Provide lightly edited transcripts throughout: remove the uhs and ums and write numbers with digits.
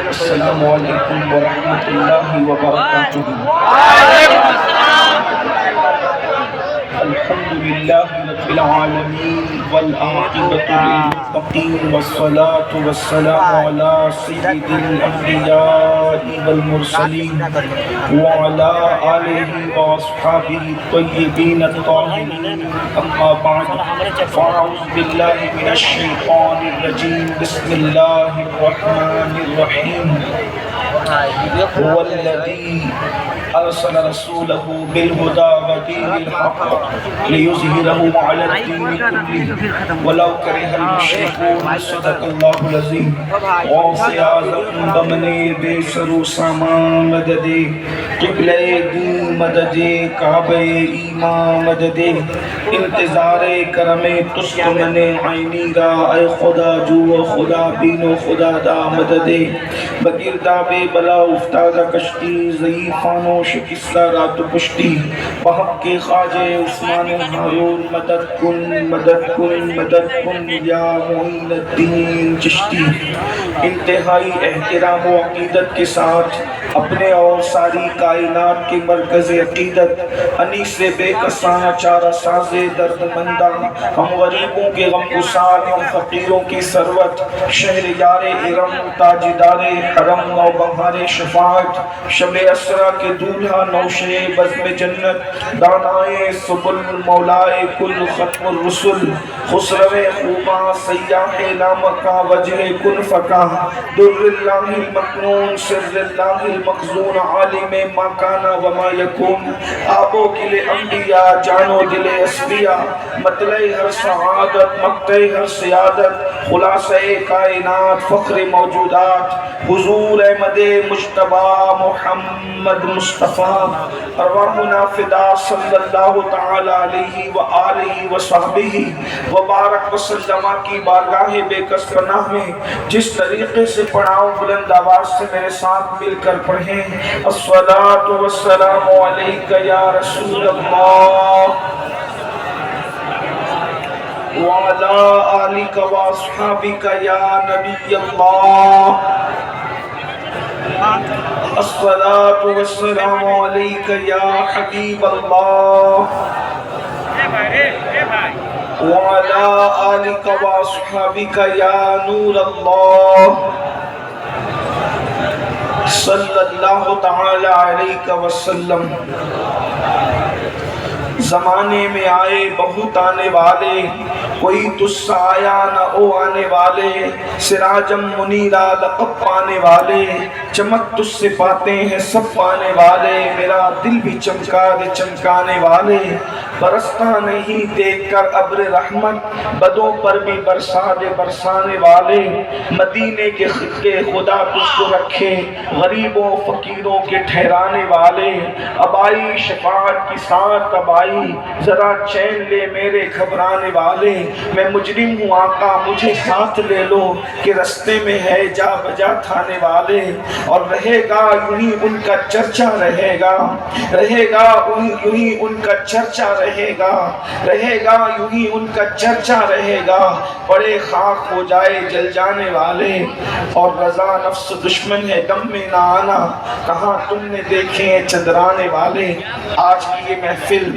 السلام علیکم ورحمۃ اللہ وبرکاتہ۔ الحمد للہ رب العالمین والعاقبۃ للمتقین والصلاة والسلام علی سید الانبیاء والمرسلین وعلی آلہ واصحابہ الطیبین الطاہرین، اما بعد فاعوذ باللہ من الشیطان الرجیم، بسم اللہ الرحمن الرحیم۔ هو الذی ارسل رسوله بالهدى ودین الحق لیظہرہ علی الدین کلہ ولو کرہ المشرکون، صدق اللہ العظیم۔ غوث اعظم بمنے بے سرو سامان مدد، قبلہ دین مدد، کعبہ ایمان مدد، انتظار کرم تست من عینی را، اے خدا جو خدا بین و خدا دا مدد، بگرداب بلا افتادہ کشتی، ضعیفان و شکستہ رات و پشتی، بحق کے خواجہ عثمان ہارون، مدد کن مدد کن مدد کن یا معین الدین چشتی۔ انتہائی احترام و عقیدت کے ساتھ اپنے اور ساری کائنات کے مرکز عقیدت، انیس بے کساں چارہ ساز درد مندہ، ہم غریبوں کے غم گسار، ہم فقیروں کی ثروت، شہر یار ارم، تاجدار حرم، نو بہار شفاعت، شب اسرا کے دولہا، نوشے بزم جنت، دانائے سبل، مولائے کل ختم الرسل، خسرو خوباں، سیاح لامکہ، وجہ کن فکا، در اللہ المکنون، سر اللہ المخزون، عالم ما کانا وما یکون، آب و گل انبیاء، جان و دل اسبیاء، مطلع ہر سعادت، مقطع ہر سیادت، خلاصہ کائنات، فخر موجودات، حضور احمد مجتبی محمد مصطفیٰ، ارواحنا فدا صلی اللہ تعالی علیہ وآلہ وصحبہ وبارک وسلم کی بارگاہ بے کس پناہ میں جس طریقے سے پڑھاؤں بلند آواز سے میرے ساتھ مل کر پڑھیں۔ الصلاة والسلام علیک یا رسول اللہ وعلی آلک واصحابک یا نبی اللہ، الصلاة والسلام علیک یا حبیب اللہ وعلی آلک واصحابک یا نور اللہ، صلی اللہ تعالی علیہ وسلم۔ زمانے میں آئے بہت آنے والے، کوئی تجھ سا آیا نہ او آنے والے، سراجم منیرا لقب پانے والے، چمک تجھ سے پاتے ہیں سب پانے والے، میرا دل بھی چمکا دے چمکانے والے، برستا نہیں دیکھ کر ابر رحمت، بدوں پر بھی برسا دے برسانے والے، مدینے کے خطے خدا تجھ کو رکھے، غریبوں فقیروں کے ٹھہرانے والے، اب آئی شفاعت کی ساتھ اب آئی، ذرا چین لے میرے گھبرانے والے، میں مجرم ہوں آقا مجھے ساتھ لے لو، کہ رستے میں ہے جا بجا تھانے والے، اور رہے گا یوں ہی ان کا چرچا رہے گا، رہے گا یوں ہی ان کا چرچا رہے گا، رہے گا یوں ہی ان کا چرچا رہے گا، بڑے خاک ہو جائے جل جانے والے، اور رضا نفس دشمن ہے دم میں نہ آنا، کہاں تم نے دیکھے ہیں چندرانے والے۔ آج کی یہ محفل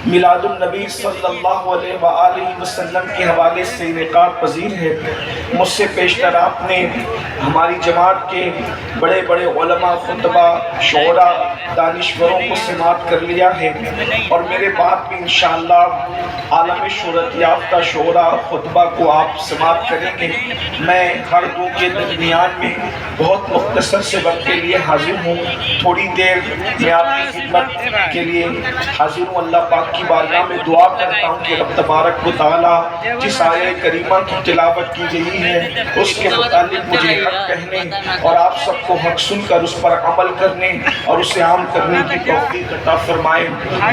میلاد النبی صلی اللہ علیہ وآلہ وسلم کے حوالے سے انعقاد پذیر ہے۔ مجھ سے پیشتر آپ نے ہماری جماعت کے بڑے بڑے علماء، خطبہ، شعراء، دانشوروں کو سماعت کر لیا ہے، اور میرے بعد بھی انشاءاللہ عالم شہرت یافتہ شعراء خطبہ کو آپ سماعت کریں گے۔ میں ہر دو کے درمیان میں بہت مختصر سے وقت کے لیے حاضر ہوں، تھوڑی دیر میں آپ کی خدمت کے لیے حاضر ہوں۔ اللہ پاک کی بارگاہ میں دعا کرتا ہوں کہ رب تبارک و تعالی جس آیہ کریمہ کی تلاوت کی گئی ہے اس کے متعلق مجھے حق کہنے اور آپ سب کو حق سن کر اس پر عمل کرنے اور اسے عام کرنے کی توفیق عطا فرمائے۔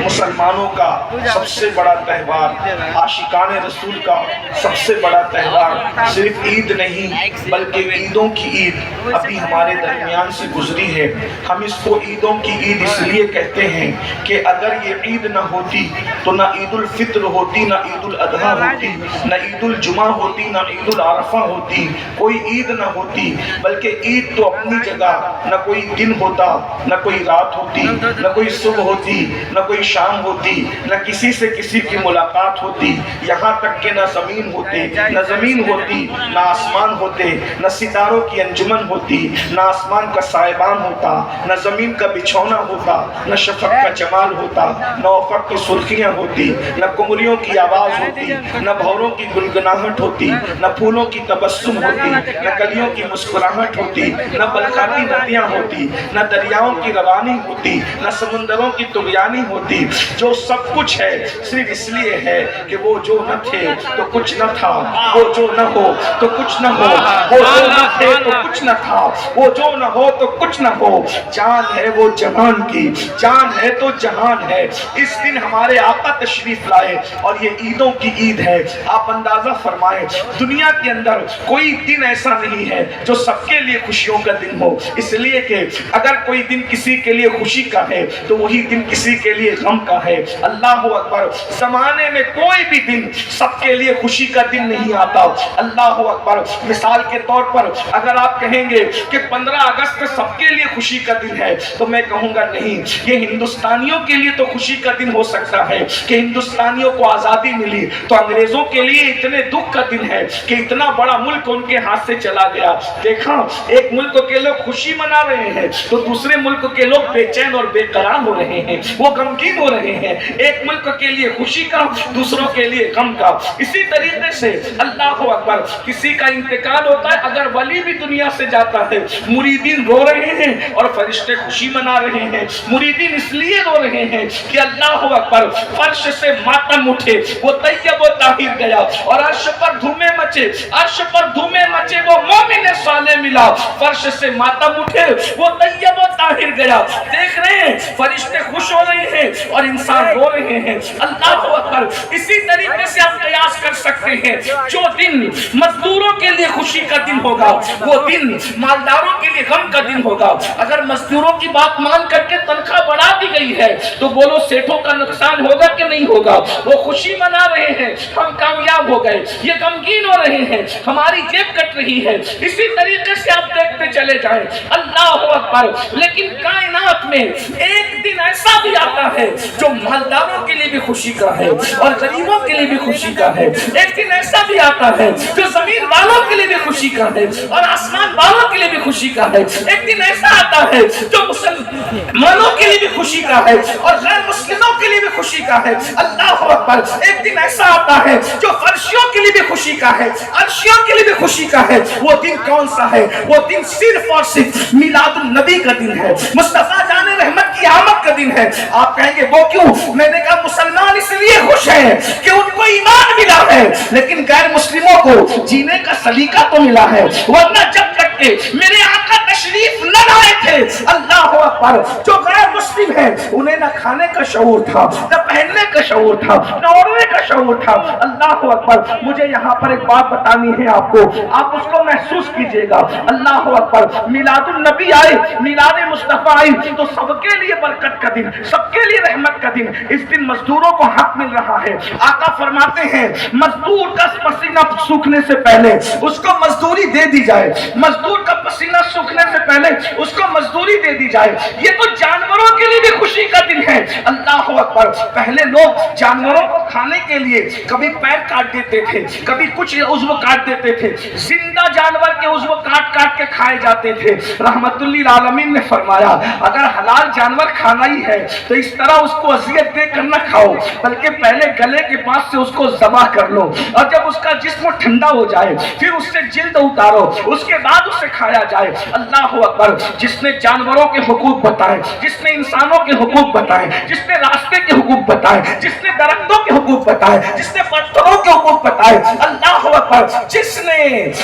مسلمانوں مسلمانوں کا سب سے بڑا تہوار، عاشقان رسول کا سب سے بڑا تہوار صرف عید نہیں بلکہ عیدوں کی عید ابھی ہمارے درمیان سے گزری ہے۔ ہم اس کو عیدوں کی عید اس لیے کہتے ہیں کہ اگر یہ عید نہ ہوتی تو نہ عید الفطر ہوتی، نہ عید الاضحیٰ ہوتی، نہ عید الجمعہ ہوتی، نہ عید العرفہ ہوتی، کوئی عید نہ ہوتی۔ بلکہ عید تو اپنی جگہ نہ کوئی دن ہوتا، نہ کوئی رات ہوتی، نہ کوئی صبح ہوتی، نہ کوئی شام ہوتی، نہ کسی سے کسی کی ملاقات ہوتی، یہاں تک کہ نہ زمین ہوتے، نہ زمین ہوتی، نہ آسمان ہوتے، نہ ستاروں کی انجمن ہوتی، نہ آسمان کا سائبان ہوتا، نہ زمین کا بچھونا ہوتا، نہ شفق کا جمال ہوتا، نہ افق کی سرخیاں ہوتی، نہ کمریوں کی آواز ہوتی، نہ بھوروں کی گنگناہٹ ہوتی، نہ پھولوں کی تبسم ہوتی، نہ کلیوں کی مسکراہٹ ہوتی، نہ بلکھاتی ندیاں ہوتی، نہ دریاؤں کی روانی ہوتی، نہ سمندروں کی طغیانی ہوتی۔ جو سب کچھ ہے صرف اس لیے ہے کہ وہ جو نہ تھے تو کچھ نہ تھا، وہ جو نہ ہو تو کچھ نہ ہو، وہ جو نہ تھے تو کچھ نہ تھا، وہ جو نہ ہو تو کچھ نہ ہو۔ جان ہے وہ جہان کی، جان ہے تو جہان ہے۔ اس دن ہمارے آقا تشریف لائے اور یہ عیدوں کی عید ہے۔ آپ اندازہ فرمائیں دنیا کے اندر کوئی دن ایسا نہیں ہے جو سب کے لیے خوشیوں کا دن ہو، اس لیے کہ اگر کوئی دن کسی کے لیے خوشی کا ہے تو وہی دن کسی کے لیے غم کا ہے۔ اللہ اکبر، زمانے میں کوئی بھی دن سب کے لیے خوشی کا دن نہیں آتا۔ اللہ اکبر، مثال کے طور پر اگر آپ کہیں گے کہ 15 اگست سب کے لیے خوشی کا دن ہے تو میں کہوں گا نہیں، یہ ہندوستانیوں کے لیے تو خوشی کا دن ہو سکتا ہے کہ ہندوستانیوں کو آزادی ملی، تو انگریزوں کے لیے اتنے دکھ کا دن ہے کہ اتنا بڑا ملک ان کے ہاتھ سے چلا گیا۔ دیکھا ایک ملک کے لوگ خوشی منا رہے ہیں تو دوسرے ملک کے لوگ بے چین اور بے قرار ہو رہے ہیں، وہ غمگین ہو رہے ہیں، ایک ملک کے لیے خوشی کا دوسروں کے لیے غم کا۔ اسی طریقے سے اللہ اکبر، کسی کا انتقال ہوتا ہے، اگر ولی بھی دنیا سے جاتا ہے مریدین رو رہے ہیں اور فرشتے خوشی منا رہے ہیں۔ مریدین اس لیے رو رہے ہیں کہ اللہ اکبر، فرش سے ماتم اٹھے، وہ طیب و طاہر گیا اور عرش پر دھومے مچے، عرش پر دھومے مچے، وہ مومن صالح ملا، فرش سے ماتم اٹھے، وہ طیب و طاہر گیا۔ دیکھ رہے ہیں فرشتے خوش ہو رہے ہیں اور انسان رو رہے ہیں۔ اللہ اکبر، اسی طریقے سے آپ قیاس کر سکتے ہیں، جو دن مزدوروں کے لیے خوشی کا دن ہوگا وہ دن مالداروں کے لیے غم کا دن ہوگا۔ اگر مزدوروں کی بات مان کر کے تنخواہ بڑھا دی گئی ہے تو بولو سیٹھوں کا نقصان ہوگا کہ نہیں ہوگا؟ وہ خوشی منا رہے ہیں، ہم کامیاب ہو گئے، یہ غمگین ہو رہے ہیں، ہماری جیب کٹ رہی ہے۔ اسی طریقے سے آپ دیکھتے چلے جائیں، اللہ اکبر۔ لیکن کائنات میں ایک دن ایسا بھی آتا ہے جو مالداروں کے لیے بھی خوشی کا ہے اور غریبوں کے لیے بھی خوشی کا ہے۔ ایک دن ایسا بھی آتا ہے جو زمین والوں کے لیے بھی خوشی کا ہے اور آسمان والوں کے لیے بھی خوشی کا ہے۔ ایک دن ایسا آتا ہے جو مسلمانوں کے لیے بھی خوشی کا ہے اور غیر مسلموں کے لیے بھی خوشی کا ہے۔ اللہ اکبر، ایک دن ایسا آتا ہے جو فرشیوں کے لیے بھی خوشی کا ہے، عرشیوں کے لیے بھی خوشی کا ہے۔ وہ دن کون سا ہے؟ وہ دن صرف اور صرف میلاد النبی کا دن ہے، مصطفیٰ جان رحمت کی آمد کا دن ہے۔ آپ کہیں گے وہ کیوں؟ میں نے کہا مسلمان اس لیے خوش ہیں کہ ان کو ایمان ملا ہے، لیکن غیر مسلموں کو جینے کا سلیقہ تو ملا ہے، ورنہ جب تک کہ میرے آقا تشریف نہ لائے تھے، اللہ اکبر، جو غیر مسلم ہیں انہیں نہ کھانے کا شعور تھا، نہ پہننے کا شعور تھا، نہ اوڑھنے کا شعور تھا۔ اللہ اکبر، مجھے یہاں پر ایک بات بتانی ہے آپ کو، آپ اس کو محسوس کیجئے گا۔ اللہ اکبر، میلاد النبی آئے، میلاد مصطفیٰ آئی تو سب کے لیے برکت کا دن، سب کے لیے رحمت کا دن۔ اس دن مزدوروں کو حق مل رہا ہے۔ آقا فرماتے ہیں مزدور کا پسینہ سوکھنے سے پہلے اس کو مزدوری دے دی جائے، مزدور کا پسینہ سوکھنے سے پہلے اس کو مزدوری دے دی جائے۔ یہ تو جانوروں کے لیے بھی خوشی کا دن ہے۔ اللہ اکبر، پہلے لوگ جانوروں کو کھانے کے لیے کبھی پیر کاٹ دیتے تھے، کبھی کچھ عضو کاٹ دیتے تھے، زندہ جانور کے عضو کاٹ کاٹ کے کھائے جاتے تھے۔ رحمت للعالمین نے فرمایا اگر حلال جانور کھانا ہی ہے تو اس طرح اس کو اذیت دے کر نہ کھاؤ، بلکہ پہلے گلے کے پاس سے اس کو ذبح کر لو، اور جب اس کا جسم ٹھنڈا ہو جائے پھر اس سے جلد اتارو، اس کے بعد اسے کھایا جائے۔ اللہ اکبر، جس نے جانوروں کے حقوق بتائے، جس نے انسانوں کے حقوق بتائے، جس نے راستے کے حقوق بتائے، جس نے درختوں کے حقوق بتائے, جس نے پتھروں کے حقوق بتائے. اللہ اکبر. جس نے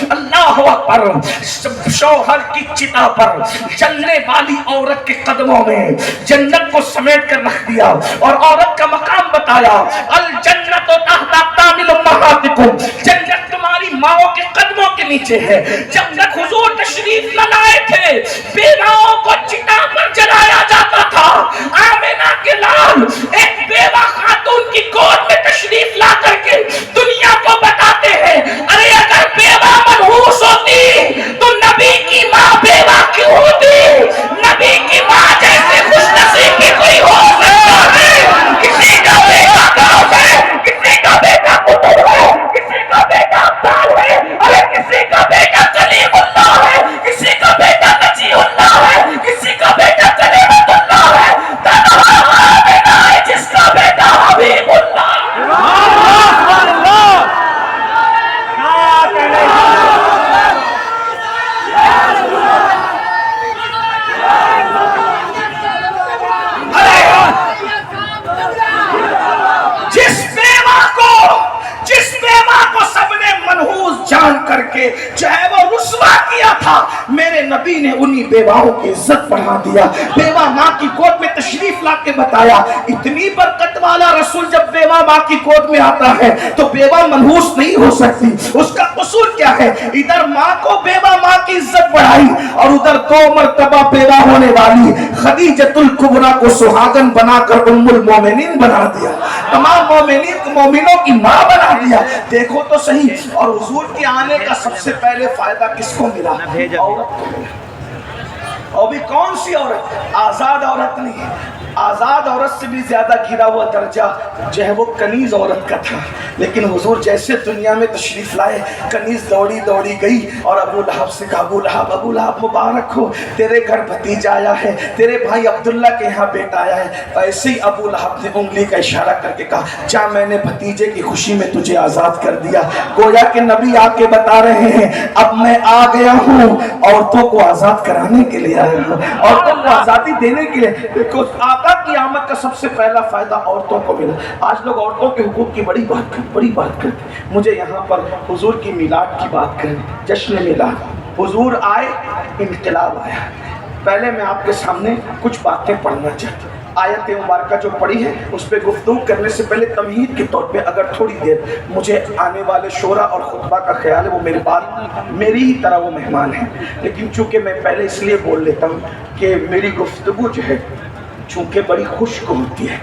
اللہ اکبر شوہر کی چتا پر جلنے والی عورت کے قدموں میں جنت کو سمیٹ کر رکھ دیا اور عورت کا مقام بتایا. الجنت تحت اقدام امہاتکم, جنت تمہاری ماؤں کے قدموں کے نیچے ہے. جب تک حضور تشریف نہ لائے تھے بیواؤں کو چتا پر جلایا جاتا تھا. آمنہ کے لال ایک بیوہ خاتون کی گود میں تشریف لا کر کے دنیا کو بتاتے ہیں, ارے اگر بیوہ منحوس ہوتی تو نبی کی ماں بیوہ کیوں ہوتی؟ نبی کی ماں جیسے خوش نصیبی کوئی ہو سکتا ہے. کسی کا بیٹا کام ہے, کسی کا بیٹا قطب ہے, کسی کا بیٹا عبدال ہے, ارے کسی کا بیٹا کلیم اللہ ہے, کسی کا بیٹا نجی اللہ ہے, کسی کا بیٹا کلیمت اللہ ہے. تنہا آمنہ ہے جس کا بیٹا حبیب اللہ. جان کر کے چاہے وہ رسوا کیا تھا, میرے نبی نے انہی بیواؤں کی عزت بڑھا دیا. بیوہ ماں کی گود میں تشریف لا کے بتایا. اتنی برکت والا رسول جب بیوہ ماں کی گود میں آتا ہے تو بیوہ منحوس نہیں ہو سکتی. اس کا قصور کیا ہے؟ ادھر ماں کو بیوہ ماں کی عزت بڑھائی اور ادھر 2 مرتبہ بیوہ ہونے والی خدیجۃ الکبریٰ کو سہاگن بنا کر ام المومنین بنا دیا, تمام مومنوں کی ماں بنا دیا. دیکھو تو صحیح. اور حضور کے آنے کا سب سے پہلے فائدہ کس کو ملا؟ عورت کو ملا. اور بھی کون سی عورت؟ آزاد عورت نہیں. آزاد عورت سے بھی زیادہ گھرا ہوا درجہ جو ہے وہ کنیز عورت کا تھا. لیکن حضور جیسے دنیا میں تشریف لائے, کنیز دوڑی گئی اور ابو لہب سے کہا, ابو لہب مبارک ہو, تیرے گھر بھتیجا آیا ہے, تیرے بھائی عبداللہ کے یہاں بیٹا آیا ہے. ایسے ہی ابو لہب نے انگلی کا اشارہ کر کے کہا, جا میں نے بھتیجے کی خوشی میں تجھے آزاد کر دیا. گویا کہ نبی آ کے بتا رہے ہیں اب میں آ گیا ہوں, عورتوں کو آزاد کرانے کے لیے آیا ہوں, عورتوں کو آزادی دینے کے لیے. دیکھو آقا کی آمد کا سب سے پہلا فائدہ عورتوں کو ملا. آج لوگ عورتوں کے حقوق کی بڑی بات کرتے. مجھے یہاں پر حضور کی میلاد کی بات کریں, جشن میلاد. حضور آئے, انقلاب آیا. پہلے میں آپ کے سامنے کچھ باتیں پڑھنا چاہتا ہوں. آیت مبارکہ جو پڑھی ہے اس پہ گفتگو کرنے سے پہلے تمہید کے طور پہ اگر تھوڑی دیر مجھے آنے والے شورا اور خطبہ کا خیال ہے, وہ میرے بعد میری ہی طرح وہ مہمان ہیں, لیکن چونکہ میں پہلے اس لیے بول لیتا ہوں کہ میری گفتگو جو ہے چونکہ بڑی خشک ہوتی ہے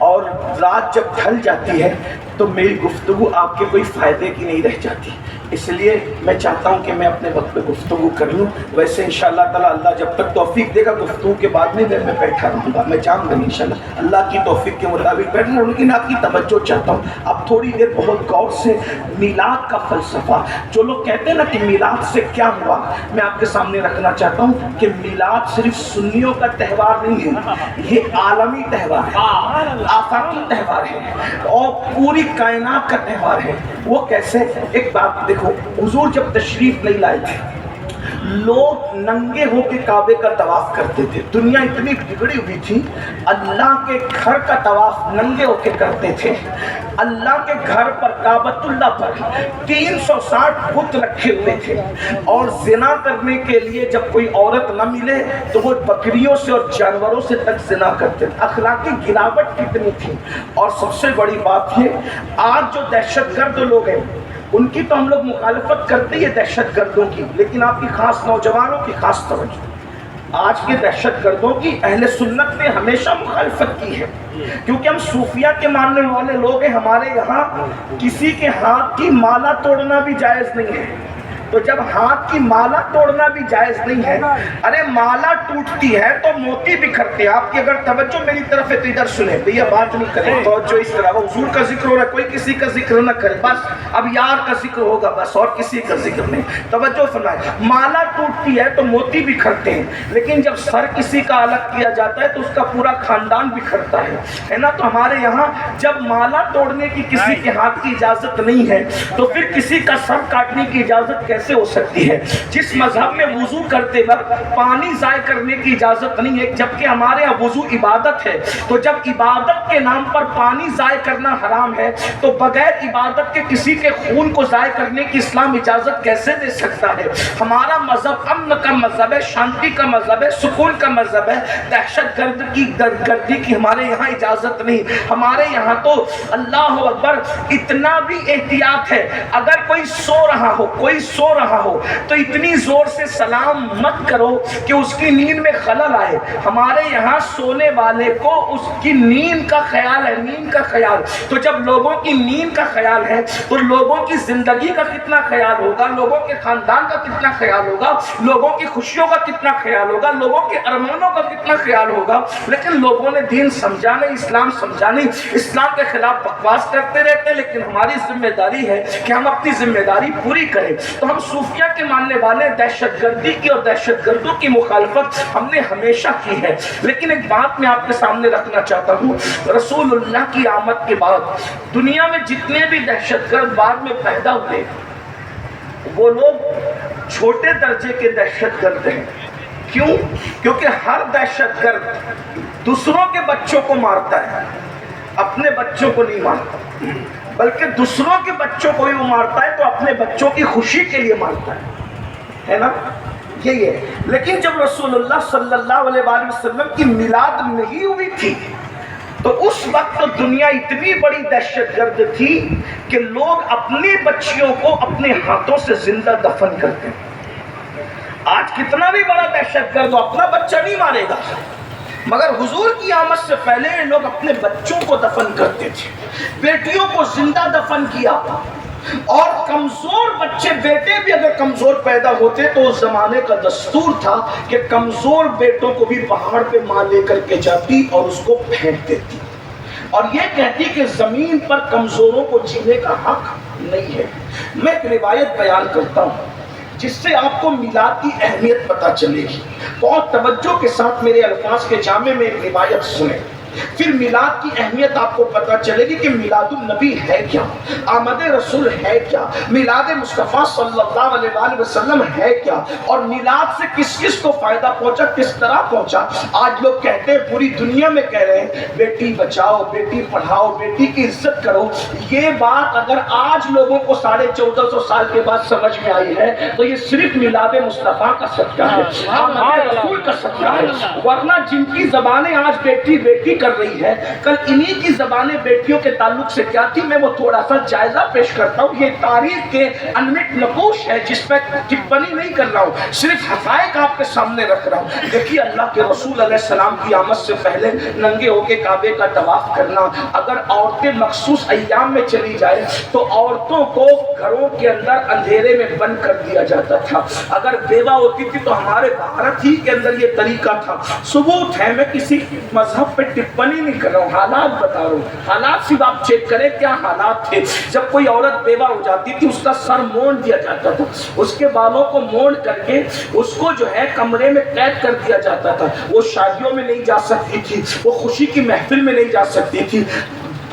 اور رات جب ڈھل جاتی ہے تو میری گفتگو آپ کے کوئی فائدے کی نہیں رہ جاتی. اس لیے میں چاہتا ہوں کہ میں اپنے وقت پہ گفتگو کر لوں. ویسے انشاءاللہ تعالیٰ اللہ جب تک توفیق دے گا گفتگو کے بعد میں بیٹھا رہوں گا, میں جاؤں گا انشاءاللہ اللہ کی توفیق کے مطابق بیٹھ رہا ہوں. لیکن آپ کی توجہ چاہتا ہوں اب تھوڑی دیر بہت غور سے میلاد کا فلسفہ, جو لوگ کہتے ہیں نا کہ میلاد سے کیا ہوا, میں آپ کے سامنے رکھنا چاہتا ہوں کہ میلاد صرف سنیوں کا تہوار نہیں ہے, یہ عالمی تہوار ہے, آفاقی تہوار ہے اور پوری کائنات کا تہوار ہے. وہ کیسے؟ ایک بات دیکھو, حضور جب تشریف نہیں لائے تھے لوگ ننگے ہو کے کعبے کا طواف کرتے تھے. دنیا اتنی بگڑی ہوئی تھی, اللہ کے گھر کا طواف ننگے ہو کے کرتے تھے. اللہ کے گھر پر کعبۃ اللہ پر 360 بت رکھے ہوئے تھے اور زنا کرنے کے لیے جب کوئی عورت نہ ملے تو وہ بکریوں سے اور جانوروں سے تک زنا کرتے تھے. اخلاقی گراوٹ کتنی تھی. اور سب سے بڑی بات یہ, آج جو دہشت گرد لوگ ہیں ان کی تو ہم لوگ مخالفت کرتے ہیں دہشت گردوں کی, لیکن آپ کی خاص نوجوانوں کی خاص توجہ, آج کے دہشت گردوں کی اہل سنت نے ہمیشہ مخالفت کی ہے کیونکہ ہم صوفیہ کے ماننے والے لوگ ہیں. ہمارے یہاں کسی کے ہاتھ کی مالا توڑنا بھی جائز نہیں ہے. تو جب ہاتھ کی مالا توڑنا بھی جائز نہیں ہے, ارے مالا ٹوٹتی ہے تو موتی بکھرتے ہیں. آپ کی اگر توجہ میری طرف ہے تو ادھر سنیں, یہ بات نہیں کریں توجہ اس طرح. حضور کا ذکر ہو رہا ہے, کوئی کسی کا ذکر نہ کرے, بس اب یار کا ذکر ہوگا بس, اور کسی کا ذکر نہیں. توجہ فرمائیں, مالا ٹوٹتی ہے تو موتی بکھرتے ہیں, لیکن جب سر کسی کا الگ کیا جاتا ہے تو اس کا پورا خاندان بکھرتا ہے نا. تو ہمارے یہاں جب مالا توڑنے کی کسی کے ہاتھ کی اجازت نہیں ہے تو پھر کسی کا سر کاٹنے کی اجازت کیسے کیسے ہو سکتی ہے؟ جس مذہب میں وضو کرتے وقت پانی ضائع کرنے کی اجازت نہیں ہے، جبکہ ہمارے یہاں وضو عبادت ہے، تو جب عبادت کے نام پر پانی ضائع کرنا حرام ہے تو بغیر عبادت کے کسی کے خون کو ضائع کرنے کی اسلام اجازت کیسے دے سکتا ہے؟ ہمارا مذہب امن کا مذہب ہے، شانتی کا مذہب ہے، سکون کا مذہب ہے، دہشت گردی کی ہمارے یہاں اجازت نہیں۔ ہمارے یہاں تو اللہ اکبر اتنا بھی احتیاط ہے، اگر کوئی سو رہا ہو تو اتنی زور سے سلام مت کرو کہ اس کی نیند میں خلل آئے۔ ہمارے یہاں سونے والے کو اس کی نیند کا خیال ہے، نیند کا خیال۔ تو جب لوگوں کی نیند کا خیال ہے تو لوگوں کی زندگی کا کتنا خیال ہوگا، لوگوں کے خاندان کا کتنا خیال ہوگا، لوگوں کی خوشیوں کا کتنا خیال ہوگا، لوگوں کے ارمانوں کا کتنا خیال ہوگا۔ لیکن لوگوں نے دین سمجھا نہیں، اسلام سمجھا نہیں، اسلام کے خلاف بکواس کرتے رہتے۔ لیکن ہماری ذمہ داری ہے کہ ہم اپنی ذمہ داری پوری کریں۔ تو ہم صوفیہ کے ماننے والے دہشت گردی کی اور دہشت گردوں کی مخالفت ہم نے ہمیشہ کی ہے۔ لیکن ایک بات میں آپ کے سامنے رکھنا چاہتا ہوں، رسول اللہ کی آمد کے بعد دنیا میں جتنے بھی دہشت گرد بعد میں پیدا ہوئے وہ لوگ چھوٹے درجے کے دہشت گرد ہیں۔ کیوں؟ کیونکہ ہر دہشت گرد دوسروں کے بچوں کو مارتا ہے، اپنے بچوں کو نہیں مارتا، بلکہ دوسروں کے بچوں کو ہی وہ مارتا ہے تو اپنے بچوں کی خوشی کے لیے مارتا ہے نا؟ یہی ہے۔ لیکن جب رسول اللہ صلی اللہ علیہ وآلہ وسلم کی میلاد نہیں ہوئی تھی تو اس وقت تو دنیا اتنی بڑی دہشت گرد تھی کہ لوگ اپنی بچیوں کو اپنے ہاتھوں سے زندہ دفن کرتے ہیں۔ آج کتنا بھی بڑا دہشت گرد ہو اپنا بچہ نہیں مارے گا، مگر حضور کی آمد سے پہلے لوگ اپنے بچوں کو دفن کرتے تھے، بیٹیوں کو زندہ دفن کیا، اور کمزور بچے، بیٹے بھی اگر کمزور پیدا ہوتے تو اس زمانے کا دستور تھا کہ کمزور بیٹوں کو بھی پہاڑ پہ ماں لے کر کے جاتی اور اس کو پھینک دیتی اور یہ کہتی کہ زمین پر کمزوروں کو جینے کا حق نہیں ہے۔ میں ایک روایت بیان کرتا ہوں جس سے آپ کو میلاد کی اہمیت پتہ چلے گی۔ بہت توجہ کے ساتھ میرے الفاظ کے جامع میں ایک روایت سنیں، پھر میلاد کی اہمیت آپ کو پتہ چلے گی کہ میلاد النبی ہے کیا، آمد رسول ہے کیا، میلاد مصطفیٰ صلی اللہ علیہ وآلہ وسلم ہے کیا، اور میلاد سے کس کس کو فائدہ پہنچا، کس طرح پہنچا۔ آج لوگ کہتے ہیں، پوری دنیا میں کہہ رہے ہیں بیٹی بچاؤ، بیٹی پڑھاؤ، بیٹی کی عزت کرو۔ یہ بات اگر آج لوگوں کو 1450 سال کے بعد سمجھ میں آئی ہے تو یہ صرف میلاد مصطفیٰ کا صدقہ ہے، آمد رسول کا صدقہ ہے۔ ورنہ جن کی زبانیں آج بیٹی بیٹی کر رہی ہے، کل انہی کی زبانیں بیٹیوں کے تعلق سے کیا تھی، میں وہ تھوڑا سا جائزہ پیش کرتا ہوں۔ یہ تاریخ کے انمٹ نقوش ہے جس پہ ٹپنی نہیں کر رہا ہوں، صرف حقائق آپ کے سامنے رکھ رہا ہوں۔ دیکھیے اللہ کے رسول علیہ السلام کی آمد سے پہلے ننگے ہو کے کعبے کا طواف کرنا، اگر عورتیں مخصوص ایام میں چلی جائے تو عورتوں کو گھروں کے اندر اندھیرے میں بند کر دیا جاتا تھا۔ اگر بیوہ ہوتی تھی تو ہمارے بھارت ہی کے اندر یہ طریقہ تھا۔ ثبوت ہے، میں کسی مذہب پہ ٹپنی نہیں کر رہا ہوں، حالات بتا رہا ہوں۔ حالات صرف آپ چیک کریں کیا حالات تھے۔ جب کوئی عورت بیوہ ہو جاتی تھی اس کا سر مونڈ دیا جاتا تھا، اس کے بالوں کو مونڈ کر کے اس کو جو ہے کمرے میں قید کر دیا جاتا تھا۔ وہ شادیوں میں نہیں جا سکتی تھی، وہ خوشی کی محفل میں نہیں جا سکتی تھی۔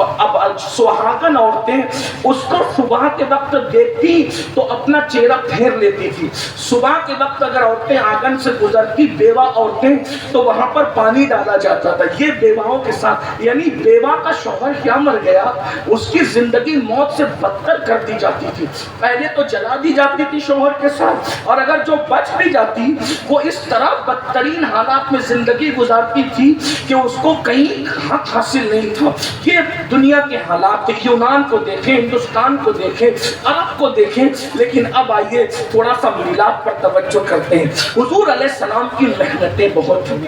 اب سہاگن عورتیں اس کو صبح کے وقت دیکھتی تو اپنا چہرہ پھیر لیتی تھی۔ صبح کے وقت اگر عورتیں آنگن سے گزرتی بیوہ عورتیں تو وہاں پر پانی ڈالا جاتا تھا۔ یہ بیواؤں کے ساتھ، یعنی بیوہ کا شوہر کیا مر گیا اس کی زندگی موت سے بدتر کر دی جاتی تھی۔ پہلے تو جلا دی جاتی تھی شوہر کے ساتھ، اور اگر جو بچ بھی جاتی وہ اس طرح بدترین حالات میں زندگی گزارتی تھی کہ اس کو کہیں حق حاصل نہیں تھا۔ یہ دنیا کے حالات، یونان کو دیکھیں، ہندوستان کو دیکھیں، عرب کو دیکھیں۔ لیکن اب آئیے تھوڑا سا میلاد پر توجہ کرتے ہیں۔ حضور علیہ السلام کی محنتیں بہت ہوئی،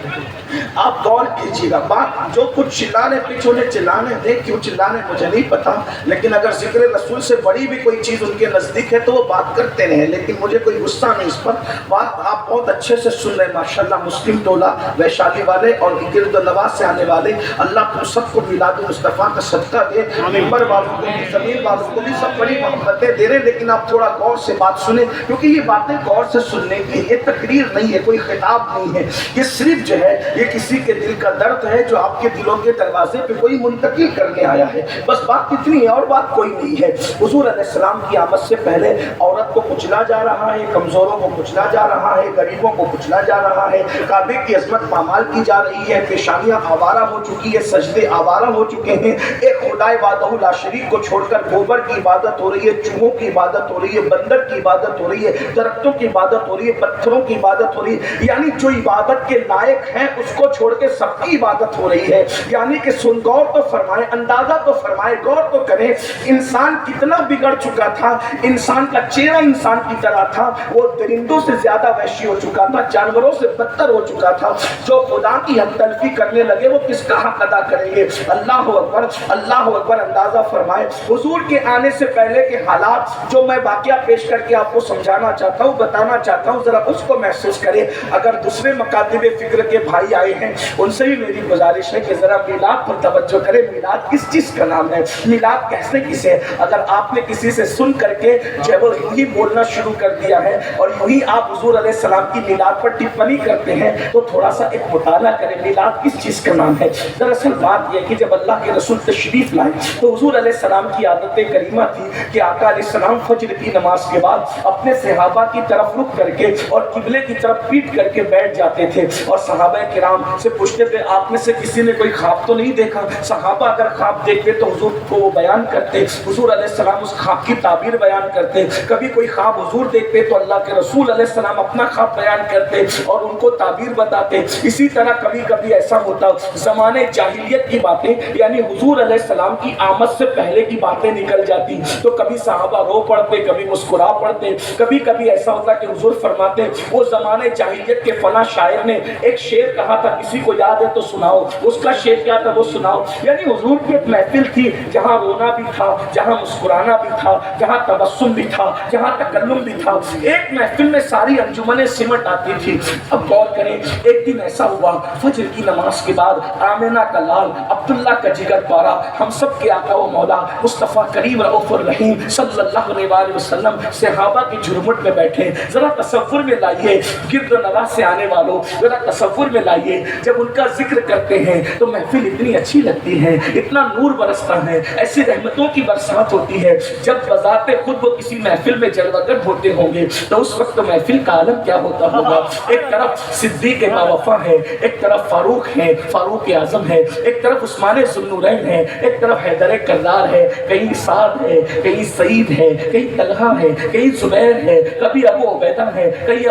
آپ غور کیجیے گا۔ بات جو کچھ چلانے پیچھے چلانے دیں، کیوں چلانے مجھے نہیں پتا، لیکن اگر ذکر رسول سے بڑی بھی کوئی چیز ان کے نزدیک ہے تو وہ بات کرتے رہیں، لیکن مجھے کوئی غصہ نہیں اس پر۔ بات آپ بہت اچھے سے سن رہے ہیں ماشاءاللہ، مسلم ٹولہ ویشالی والے اور گرد و نواح سے آنے والے، اللہ تم سب کو میلاد مصطفیٰ کا صدقہ دے، ممبر والوں کو بھی، زمین والوں کو بھی، سب بڑی محبتیں دے رہے ہیں۔ لیکن آپ تھوڑا غور سے بات سنیں، کیونکہ یہ باتیں غور سے سننے کی، یہ تقریر نہیں ہے، کوئی خطاب نہیں ہے، یہ صرف جو ہے یہ کسی کے دل کا درد ہے جو آپ کے دلوں کے دروازے پہ کوئی منتقل کرنے آیا ہے، بس بات اتنی ہے اور بات کوئی نہیں ہے۔ حضور علیہ السلام کی آمد سے پہلے عورت کو کچلا جا رہا ہے، کمزوروں کو کچلا جا رہا ہے، غریبوں کو کچلا جا رہا ہے، کعبے کی عظمت پامال کی جا رہی ہے، پیشانیاں آوارہ ہو چکی ہے، سجدے آوارہ ہو چکے ہیں، ایک خدائے وحدہ لا شریک کو چھوڑ کر گوبر کی عبادت ہو رہی ہے، چوہوں کی عبادت ہو رہی ہے، بندر کی عبادت ہو رہی ہے، درختوں کی عبادت ہو رہی ہے، پتھروں کی عبادت ہو رہی ہے، یعنی جو عبادت کے لائق ہیں اس کو چھوڑ کے سب کی عبادت ہو رہی ہے۔ یعنی کہ غور تو فرمائے، اندازہ تو فرمائے، غور تو کریں، انسان کتنا بگڑ چکا تھا، انسان کا چہرہ انسان کی طرح تھا، وہ درندوں سے زیادہ وحشی ہو چکا تھا، جانوروں سے بدتر ہو چکا تھا۔ جو خدا کی حق تلفی کرنے لگے وہ کس کا حق ادا کریں گے؟ اللہ اکبر، اللہ اکبر۔ اندازہ فرمائے حضور کے آنے سے پہلے کے حالات جو میں واقعہ پیش کر کے آپ کو سمجھانا چاہتا ہوں، بتانا چاہتا ہوں، ذرا اس کو محسوس کریں۔ اگر دوسرے مکاتب فکر کے بھائی آئے ہیں ان سے بھی میری گزارش ہے کہ ذرا میلاد پر توجہ کریں۔ میلاد کس چیز کا نام ہے؟ میلاد کیسے کسے؟ اگر آپ نے کسی سے سن کر کے جب وہ یوں ہی بولنا شروع کر دیا ہے اور یوں ہی آپ حضور علیہ السلام کی میلاد پر ٹپنی کرتے ہیں تو تھوڑا سا ایک مطالعہ کریں، میلاد کس چیز کا نام ہے؟ دراصل بات یہ کہ جب اللہ کے رسول تشریف لائے تو حضور علیہ السلام کی عادت کریمہ تھی کہ آقا علیہ السلام فجر کی نماز کے بعد اپنے صحابہ کی طرف رخ کر کے اور قبلے کی طرف پیٹ کر کے بیٹھ جاتے تھے اور صحابہ کرام سے پوچھتے تھے آپ میں سے کسی نے کوئی خواب تو نہیں دیکھا؟ صحابہ اگر خواب دیکھتے تو حضور کو وہ بیان کرتے، حضور علیہ السلام اس خواب کی تعبیر بیان کرتے۔ کبھی کوئی خواب حضور دیکھتے تو اللہ کے رسول علیہ السلام اپنا خواب بیان کرتے اور ان کو تعبیر بتاتے۔ اسی طرح کبھی کبھی ایسا ہوتا زمانے جاہلیت کی باتیں یعنی حضور علیہ السلام کی آمد سے پہلے کی باتیں نکل جاتی تو کبھی صحابہ رو پڑتے، کبھی مسکرا پڑتے۔ کبھی کبھی ایسا ہوتا کہ حضور فرماتے وہ زمانے جاہلیت کے فلاں شاعر نے ایک شعر کہا تھا، کسی کو یاد ہے تو سناؤ، اس کا شعر کیا تھا وہ سناؤ۔ یعنی حضور کی ایک محفل تھی جہاں رونا بھی تھا، جہاں مسکرانا بھی تھا، جہاں تبسم بھی تھا، جہاں تکلم بھی تھا۔ ایک محفل میں ساری انجمنیں سمٹ آتی تھی۔ اب غور کریں، ایک دن ایسا ہوا فجر کی نماز کے بعد آمینہ کا لال، عبداللہ کا جگر پارا، ہم سب کے آقا و مولا مصطفیٰ کریم رؤوف الرحیم صلی اللہ علیہ وسلم صحابہ کی جھرمٹ میں بیٹھے۔ ذرا تصور میں لائیے، گرد و نواح سے آنے والوں ذرا تصور میں لائیے، جب ان کا ذکر کرتے ہیں تو محفل اتنی اچھی لگتی ہے، اتنا نور برستا ہے، ایسی رحمتوں کی برسات ہوتی ہے۔ جب بذات خود وہ کسی محفل میں جلوگر ہوتے ہوں گے تو اس وقت محفل کا عالم کیا ہوتا ہوگا؟ ایک طرف صدیق باوفا ہے، ایک طرف فاروق ہے، فاروق اعظم ہے، ایک طرف عثمان ذو النورین ہے، ایک طرف حیدر کرار ہے، کہیں سعد ہے، کہیں سعید ہے، کہیں طلحہ ہے، کہیں زبیر ہے، کبھی ابو عبیدہ ہے، کہیں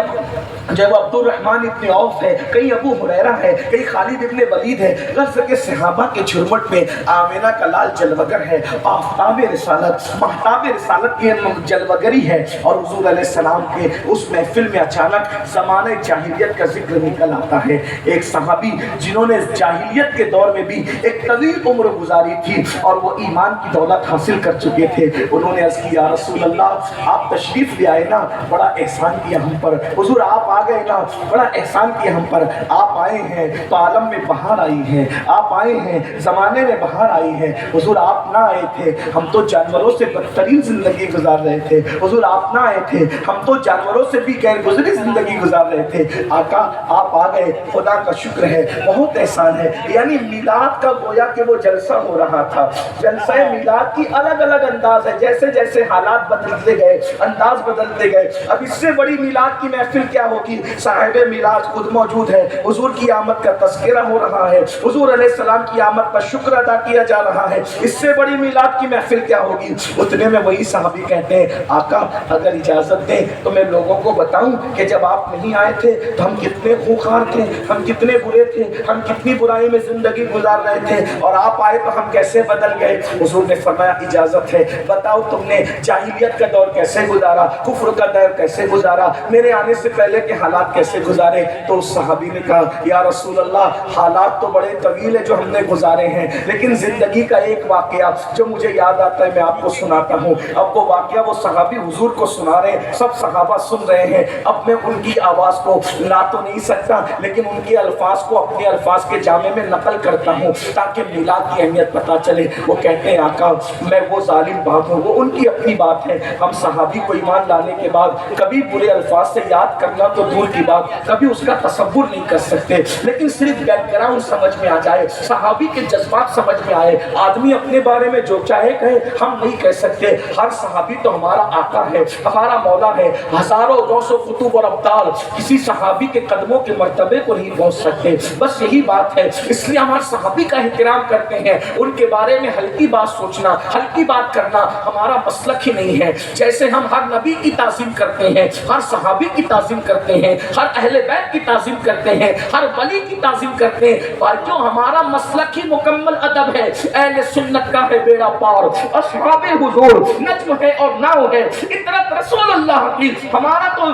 جب عبد الرحمن ابن عوف ہے، کہیں ابو ہریرہ ہے، کہیں خالد ابن ولید ہے۔ غرض کے صحابہ کے جھرمٹ میں آمینہ کا لال جلوگر ہے، آفتاب رسالت، مہتاب رسالت کی جلوگری ہے اور حضور علیہ السلام کے اس محفل میں اچانک زمانہ جاہلیت کا ذکر نکل آتا ہے۔ ایک صحابی جنہوں نے جاہلیت کے دور میں بھی ایک طویل عمر گزاری تھی اور وہ ایمان کی دولت حاصل کر چکے تھے، انہوں نے عرض کی یا رسول اللہ آپ تشریف لے آئے نا، بڑا احسان کیا ہم پر، حضور آپ آ گئے نا، بڑا احسان کیا ہم پر، آپ آئے ہیں تو عالم میں بہار آئی ہے، آپ آئے ہیں زمانے میں بہار آئی ہے، حضور آپ نہ آئے تھے ہم تو جانوروں سے بدترین زندگی گزار رہے تھے، حضور آپ نہ آئے تھے ہم تو جانوروں سے بھی غیر گزری زندگی گزار رہے تھے، آقا آپ آ گئے، خدا کا شکر ہے، بہت احسان ہے۔ یعنی میلاد کا گویا کہ وہ جلسہ ہو رہا تھا، جلسہ میلاد کی الگ الگ انداز ہے، جیسے جیسے حالات بدلتے گئے انداز بدلتے گئے۔ اب اس سے بڑی میلاد کی محفل کیا ہوگی؟ صاحب میلاد خود موجود ہے، حضور کی آمد کا تذکرہ ہو رہا ہے، حضور علیہ السلام کی آمد پر شکر ادا کیا جا رہا ہے، اس سے بڑی میلاد کی محفل کیا ہوگی؟ اتنے میں وہی صحابی کہتے ہیں آقا اگر اجازت دیں تو میں لوگوں کو بتاؤں کہ جب آپ نہیں آئے تھے تو ہم کتنے خوخار تھے، ہم کتنے برے تھے، ہم کتنی برائی میں زندگی گزار رہے تھے اور آپ آئے تو ہم کیسے بدل گئے۔ حضور نے فرمایا اجازت ہے، بتاؤ تم نے جاہلیت کا دور کیسے گزارا، کفر کا دور کیسے گزارا، میرے آنے سے پہلے کے حالات کیسے گزارے؟ تو اس صحابی نے کہا یا رسول اللہ حالات تو بڑے طویل ہیں جو ہم نے گزارے ہیں، لیکن زندگی کا ایک واقعہ جو مجھے یاد آتا ہے میں آپ کو سناتا ہوں۔ اب وہ واقعہ وہ صحابی حضور کو سنا رہے ہیں، سب صحابہ سن رہے ہیں، اب میں ان کی آواز کو لا تو نہیں سکتا لیکن ان کے الفاظ کو اپنے الفاظ کے جامع میں نقل کرتا ہوں تاکہ میلاد کی اہمیت پتہ چلے۔ وہ کہتے ہیں آقا میں وہ ظالم بات ہوں، وہ ان کی اپنی بات ہے، ہم صحابی کو ایمان لانے کے بعد کبھی برے الفاظ سے یاد کرنا تو تو دور کی بات، کبھی اس کا تصور نہیں کر سکتے، لیکن صرف بیک گراؤنڈ سمجھ میں آ جائے، صحابی کے جذبات سمجھ میں آئے، آدمی اپنے بارے میں جو چاہے کہے، ہم نہیں کہہ سکتے، ہر صحابی تو ہمارا آقا ہے، ہمارا مولا ہے، ہزاروں غوث و قطب اور ابطال کسی صحابی کے قدموں کے مرتبے کو نہیں پہنچ سکتے، بس یہی بات ہے، اس لیے ہمارے صحابی کا احترام کرتے ہیں، ان کے بارے میں ہلکی بات سوچنا، ہلکی بات کرنا ہمارا مسلک ہی نہیں ہے، جیسے ہم ہر نبی کی تعظیم کرتے ہیں، ہر صحابی کی تعظیم کرتے ہیں، ہر اہل بیت کی تعظیم کرتے ہیں، ہر ولی کی تعظیم کرتے ہیں، اور جو ہمارا مسلک ہی مکمل ادب ہے، اہل سنت کا ہے بیڑا پار، اصحاب حضور نجم ہے اور ناؤ ہے، اطرت رسول اللہ کی، ہمارا تو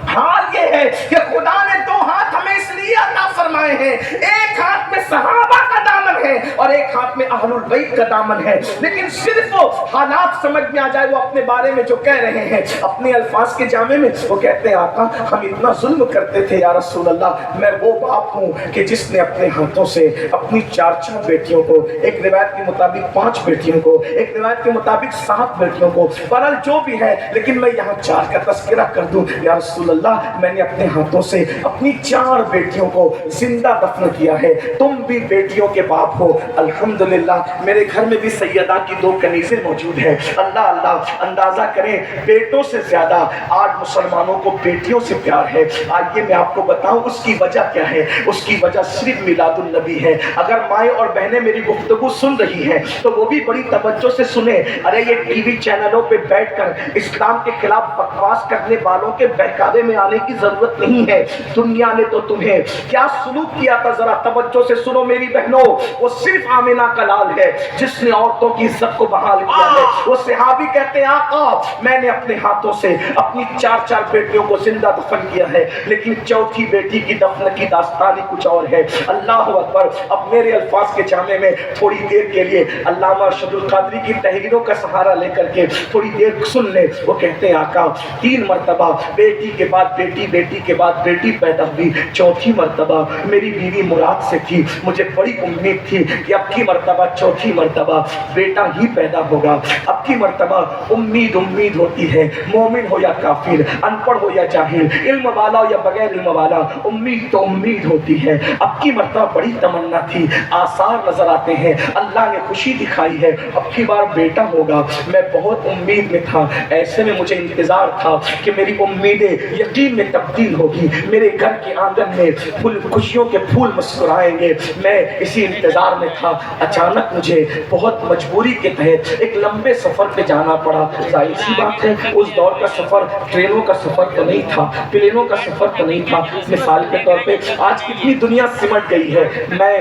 حال یہ ہے کہ خدا نے دو ہاتھ ہمیں اس لیے عطا فرمائے ہیں، ایک ہاتھ میں صحابہ کا دامن ہے اور ایک ہاتھ میں اہل البیت کا دامن ہے، لیکن صرف وہ حالات سمجھ میں آ جائے، وہ اپنے بارے میں جو کہہ رہے ہیں اپنے الفاظ کے جامع میں، وہ کہتے ہیں آقا ہم اتنا ظلم کرتے تھے یا رسول اللہ، میں وہ باپ ہوں کہ جس نے اپنے ہاتھوں سے اپنی 4 بیٹیوں کو، ایک روایت کے مطابق 5 بیٹیوں کو، ایک روایت کے مطابق 7 بیٹیوں کو، بہرحال جو بھی ہے، لیکن میں یہاں 4 کا تذکرہ کر دوں، یا رسول اللہ میں نے اپنے ہاتھوں سے اپنی 4 بیٹیوں کو زندہ دفن کیا ہے، تم بھی بیٹیوں کے باپ ہو، الحمدللہ میرے گھر میں بھی سیدہ کی 2 کنیزیں موجود ہیں، اللہ اللہ، اندازہ کریں بیٹوں سے زیادہ آج مسلمانوں کو بیٹیوں سے پیار ہے، آئیے میں آپ کو بتاؤں اس کی وجہ کیا ہے، اس کی وجہ صرف میلاد النبی ہے، اگر مائیں اور بہنیں میری گفتگو سن رہی ہیں تو وہ بھی بڑی توجہ سے سنیں، ارے یہ ٹی وی چینلوں پہ بیٹھ کر اسلام کے خلاف بکواس کرنے والوں کے بہکاوے میں آنے کی ضرورت نہیں ہے، دنیا نے تو تمہیں کیا سلوک کیا تھا، ذرا توجہ سے سنو میری بہنوں، وہ صرف آمنہ کا لال ہے جس نے عورتوں کی عزت کو بحال کیا ہے، وہ صحابی کہتے ہیں آقا میں نے اپنے ہاتھوں سے اپنی 4 بیٹیوں کو زندہ دفن کیا ہے، لیکن 4تھی بیٹی کی دفن کی داستان ہی کچھ اور ہے، اللہ اکبر، اب میرے الفاظ کے جامع میں تھوڑی دیر کے لیے علامہ ارشد القادری کی تحریروں کا سہارا لے کر کے تھوڑی دیر سن لیں، وہ کہتے ہیں آقا 3 مرتبہ بیٹی کے بعد بیٹی، بیٹی کے بعد بیٹی پیدا ہوئی، 4تھی مرتبہ میری بیوی مراد سے تھی، مجھے بڑی امید تھی کہ اب کی مرتبہ 4تھی مرتبہ بیٹا ہی پیدا ہوگا، اب کی مرتبہ امید ہوتی ہے، مومن ہو یا کافر، ان پڑھ ہو یا جاہل، علم والا ہو یا بغیر علم والا، امید تو امید ہوتی ہے، اب کی مرتبہ بڑی تمنا تھی، آثار نظر آتے ہیں، اللہ نے خوشی دکھائی ہے، اب کی بار بیٹا ہوگا، میں بہت امید میں تھا، ایسے میں مجھے انتظار تھا کہ میری امیدیں یقین میں تبدیل ہوگی، میرے گھر کے آنگن میں پھول خوشیوں کے پھول مسکرائیں گے، میں اسی انتظار میں تھا، اچانک مجھے بہت مجبوری کے تحت ایک لمبے سفر پہ جانا پڑا، ظاہر سی بات ہے اس دور کا سفر ٹرینوں کا سفر تو نہیں تھا، پلینوں کا سفر تو نہیں تھا، مثال کے طور پہ آج کتنی دنیا سمٹ گئی ہے، میں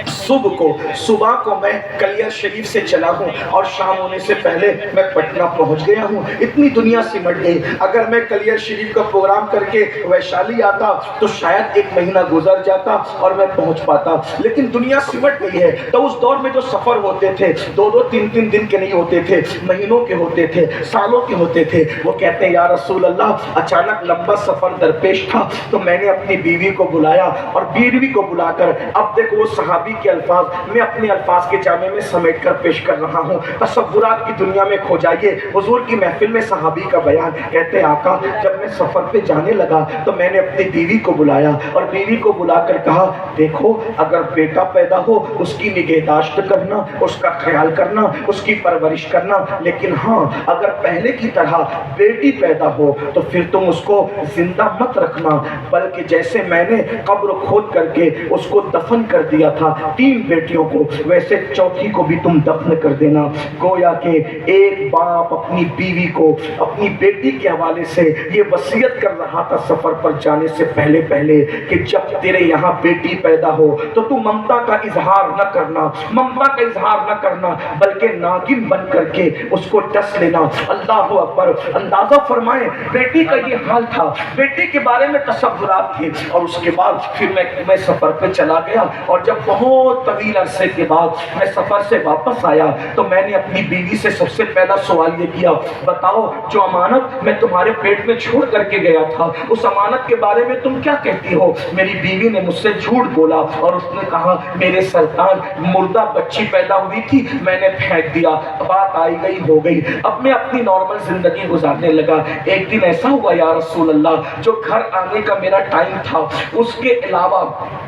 صبح کو میں کلیر شریف سے چلا ہوں اور شام ہونے سے پہلے میں پٹنہ پہنچ گیا ہوں، اتنی دنیا سمٹ گئی، اگر میں کلیر شریف کا پروگرام کر کے ویشالی آتا تو شاید 1 مہینہ گزر جاتا اور میں پہنچ پاتا، لیکن دنیا سمٹ گئی ہے، تو اس دور میں جو سفر ہوتے تھے 2-2 3-3 دن کے نہیں ہوتے تھے، مہینوں کے ہوتے تھے، سالوں کے ہوتے تھے، وہ کہتے ہیں یا رسول اللہ اچانک لمبا سفر درپیش تھا تو میں نے اپنی بیوی کو بلایا اور بیوی کو بلا کر، اب دیکھو وہ صحابی کے الفاظ میں اپنے الفاظ کے جامع میں سمیٹ کر پیش کر رہا ہوں، تصورات کی دنیا میں کھو جائیے، حضور کی محفل میں صحابی کا بیان، کہتے ہیں آقا جب میں سفر پہ جانے لگا تو میں نے اپنی بیوی کو بلایا اور بیوی کو بلا کر کہا دیکھو اگر بیٹا پیدا ہو اس کی نگہداشت کرنا، اس کا خیال کرنا، اس کی پرورش کرنا، لیکن ہاں اگر پہلے کی طرح بیٹی پیدا ہو تو پھر تم اس کو زندہ مت رکھنا، بلکہ جیسے میں نے قبر کھود کر کے اس کو دفن کر دیا تھا 3 بیٹیوں کو، ویسے 4تھی کو بھی تم دفن کر دینا، گویا کہ ایک باپ اپنی بیوی کو اپنی بیٹی کے حوالے سے یہ وصیت کر رہا تھا سفر پر جانے سے پہلے کہ جب تیرے یہاں بیٹی پیدا ہو تو تو ممتا کا اظہار نہ کرنا بلکہ ناگن بن کر کے اس کو ڈس لینا، اللہ اکبر، اندازہ فرمائیں بیٹی کا یہ حال تھا، بیٹی کے بارے میں تصورات تھے، اور اس کے بعد پھر میں سفر پہ چلا گیا، اور جب بہت طویل عرصے کے بعد میں سفر سے واپس آیا تو میں نے اپنی بیوی سے سب سے پہلا سوال یہ کیا، بتاؤ جو امانت میں تمہارے پیٹ میں چھوڑ کر کے گیا تھا اس امانت کے بارے میں تم کیا کہتی ہو؟ میری بیوی بیوی نے مجھ سے جھوٹ بولا اور اس نے کہا میرے سرطان مردہ بچی پیدا ہوئی تھی، میں نے پھینک دیا، بات آئی گئی ہو گئی، اب میں اپنی نارمل زندگی گزارنے لگا۔ ایک دن ایسا ہوا یا رسول اللہ، جو گھر آنے کا میرا ٹائم تھا اس کے علاوہ،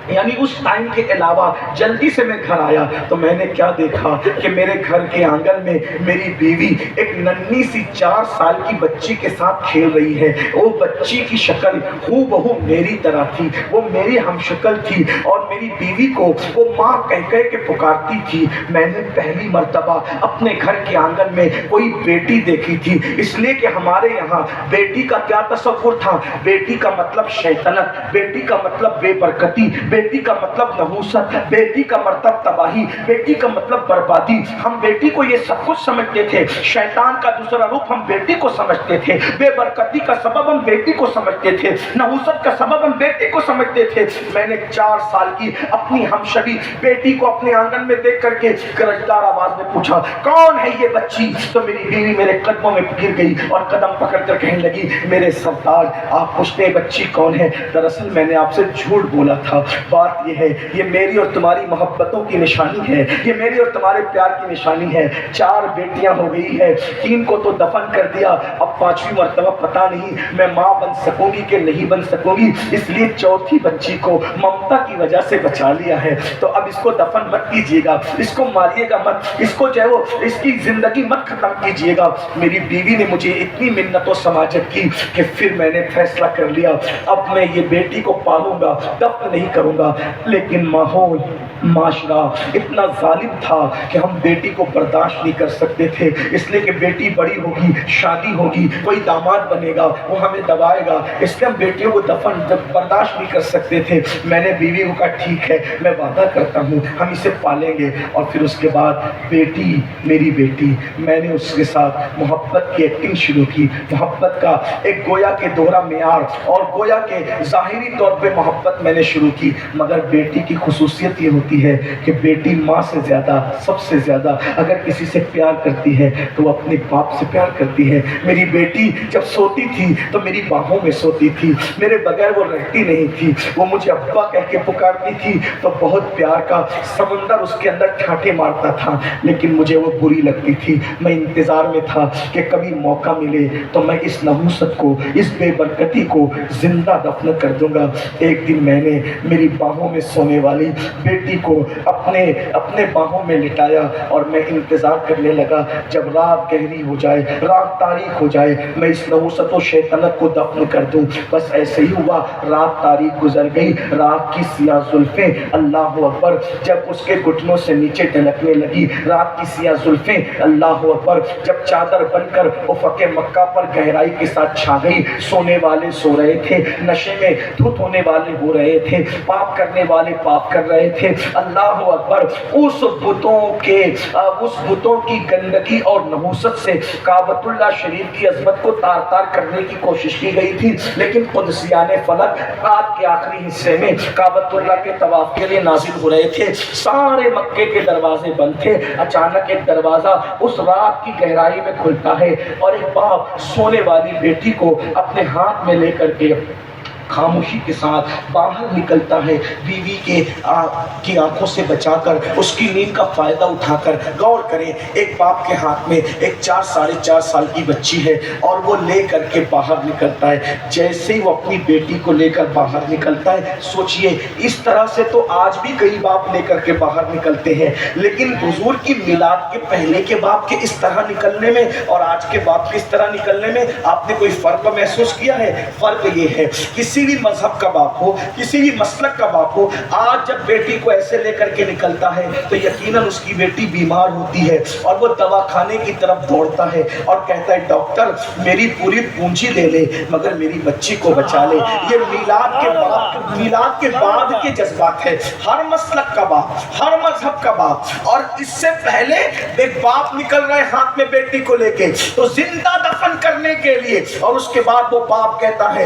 یعنی اس ٹائم کے علاوہ جلدی سے میں گھر آیا تو میں نے کیا دیکھا کہ میرے گھر کے آنگن میں میری بیوی ایک ننھی سی 4 سال کی بچی کے ساتھ کھیل رہی ہے۔ وہ بچی کی شکل ہو بہو میری طرح تھی، وہ میری ہم شکل تھی اور میری بیوی کو وہ ماں کہہ کہہ کے پکارتی تھی۔ میں نے پہلی مرتبہ اپنے گھر کے آنگن میں کوئی بیٹی دیکھی تھی، اس لیے کہ ہمارے یہاں بیٹی کا کیا تصور تھا، بیٹی کا مطلب شیطنت، بیٹی کا مطلب بے برکتی، بیٹی کا مطلب نحوست، بیٹی کا مطلب تباہی، بیٹی کا مطلب بربادی۔ ہم بیٹی کو یہ سب کچھ سمجھتے تھے، شیطان کا دوسرا روپ ہم بیٹی کو سمجھتے تھے، بے برکتی کا سبب ہم بیٹی کو سمجھتے تھے، نحوست کا سبب ہم بیٹی کو سمجھتے تھے۔ میں نے 4 سال کی اپنی ہمشبی بیٹی کو اپنے آنگن میں دیکھ کر کے گرجدار آواز میں پوچھا کون ہے یہ بچی؟ تو میری بیوی میرے قدموں میں گر گئی اور قدم پکڑ کر کہنے لگی میرے سردار آپ پوچھتے ہیں بچی کون ہے؟ دراصل میں نے آپ سے جھوٹ بولا تھا، بات یہ ہے یہ میری اور تمہاری محبتوں کی نشانی ہے، یہ میری اور تمہارے پیار کی نشانی ہے۔ 4 بیٹیاں ہو گئی ہے، 3 کو تو دفن کر دیا، اب 5ویں مرتبہ پتہ نہیں میں ماں بن سکوں گی کہ نہیں بن سکوں گی، اس لیے 4تھی بچی کو ممتا کی وجہ سے بچا لیا ہے۔ تو اب اس کو دفن مت کیجیے گا، اس کو ماریے گا مت، اس کو جو ہے وہ اس کی زندگی مت ختم کیجیے گا۔ میری بیوی نے مجھے اتنی منت و سماجت کی کہ پھر میں نے فیصلہ کر لیا اب میں یہ بیٹی کو پالوں گا، دفن نہیں کروں گا۔ لیکن ماحول معاشرہ اتنا ظالم تھا کہ ہم بیٹی کو برداشت نہیں کر سکتے تھے، اس لیے کہ بیٹی بڑی ہوگی، شادی ہوگی، کوئی داماد بنے گا، وہ ہمیں دبائے گا، اس لیے ہم بیٹیوں کو دفن برداشت نہیں کر سکتے تھے۔ میں نے بیوی کو کہا ٹھیک ہے میں وعدہ کرتا ہوں ہم اسے پالیں گے۔ اور پھر اس کے بعد بیٹی میری بیٹی، میں نے اس کے ساتھ محبت کی ایکٹنگ شروع کی، محبت کا ایک گویا کے دوہرا معیار اور گویا کے ظاہری طور پہ محبت میں نے شروع کی۔ مگر بیٹی کی خصوصیت یہ ہوتی ہے کہ بیٹی ماں سے زیادہ، سب سے زیادہ اگر کسی سے پیار کرتی ہے تو وہ اپنے باپ سے پیار کرتی ہے۔ میری بیٹی جب سوتی تھی تو میری باہوں میں سوتی تھی، میرے بغیر وہ رہتی نہیں تھی، وہ مجھے ابا کہہ کے پکارتی تھی تو بہت پیار کا سمندر اس کے اندر ٹھاٹھے مارتا تھا، لیکن مجھے وہ بری لگتی تھی۔ میں انتظار میں تھا کہ کبھی موقع ملے تو میں اس نحوست کو، اس بے برکتی کو زندہ دفن کر دوں گا۔ ایک دن میں نے میری باہوں میں سونے والی بیٹی کو اپنے باہوں میں لٹایا اور میں انتظار کرنے لگا جب رات گہری ہو جائے، رات تاریک ہو جائے، میں اس نحوست و شیطنت کو دفن کر دوں۔ بس ایسے ہی ہوا، رات تاریک گزر گئی، رات کی سیاہ زلفیں اللہ اکبر جب اس کے گھٹنوں سے نیچے ڈھلکنے لگی، رات کی سیاہ زلفیں اللہ اکبر جب چادر بن کر افق مکہ پر گہرائی کے ساتھ چھا گئی۔ سونے والے سو رہے تھے، نشے میں دھت ہونے والے ہو رہے تھے، پاپ کرنے والے پاپ کر رہے تھے۔ اللہ اکبر اس بتوں کی گندگی اور نحوست سے کعبۃ اللہ شریف کی عظمت کو تار تار کرنے کی کوشش کی گئی تھی، لیکن قدسیان فلک رات کے آخری حصے میں کعبۃ اللہ کے طواف کے لیے نازل ہو رہے تھے، سارے مکے کے دروازے بند تھے۔ اچانک ایک دروازہ اس رات کی گہرائی میں کھلتا ہے اور ایک باپ سونے والی بیٹی کو اپنے ہاتھ میں لے کر کے خاموشی کے ساتھ باہر نکلتا ہے، بیوی کی آنکھوں سے بچا کر، اس کی نیند کا فائدہ اٹھا کر۔ غور کریں، ایک باپ کے ہاتھ میں ایک 4 ساڑھے 4 سال کی بچی ہے اور وہ لے کر کے باہر نکلتا ہے۔ جیسے ہی وہ اپنی بیٹی کو لے کر باہر نکلتا ہے، سوچئے اس طرح سے تو آج بھی کئی باپ لے کر کے باہر نکلتے ہیں، لیکن حضور کی میلاد کے پہلے کے باپ کے اس طرح نکلنے میں اور آج کے باپ کے اس طرح نکلنے میں آپ نے کوئی فرق محسوس کیا ہے؟ فرق یہ ہے، کسی بھی مذہب کا باپ ہو، کسی بھی مسلک کا باپ ہو، آج جب بیٹی کو ایسے لے کر کے نکلتا ہے تو یقیناً اس کی بیٹی بیمار ہوتی ہے اور وہ دواخانے کی طرف دوڑتا ہے اور کہتا ہے ڈاکٹر میری پوری پونجی لے لے مگر میری بچی کو بچا لے۔ یہ میلاد کے بعد کے جذبات ہے، ہر مسلک کا باپ، ہر مذہب کا باپ۔ اور اس سے پہلے ایک باپ نکل رہے ہاتھ میں بیٹی کو لے کے تو زندہ دفن کرنے کے لیے، اور اس کے بعد وہ باپ کہتا ہے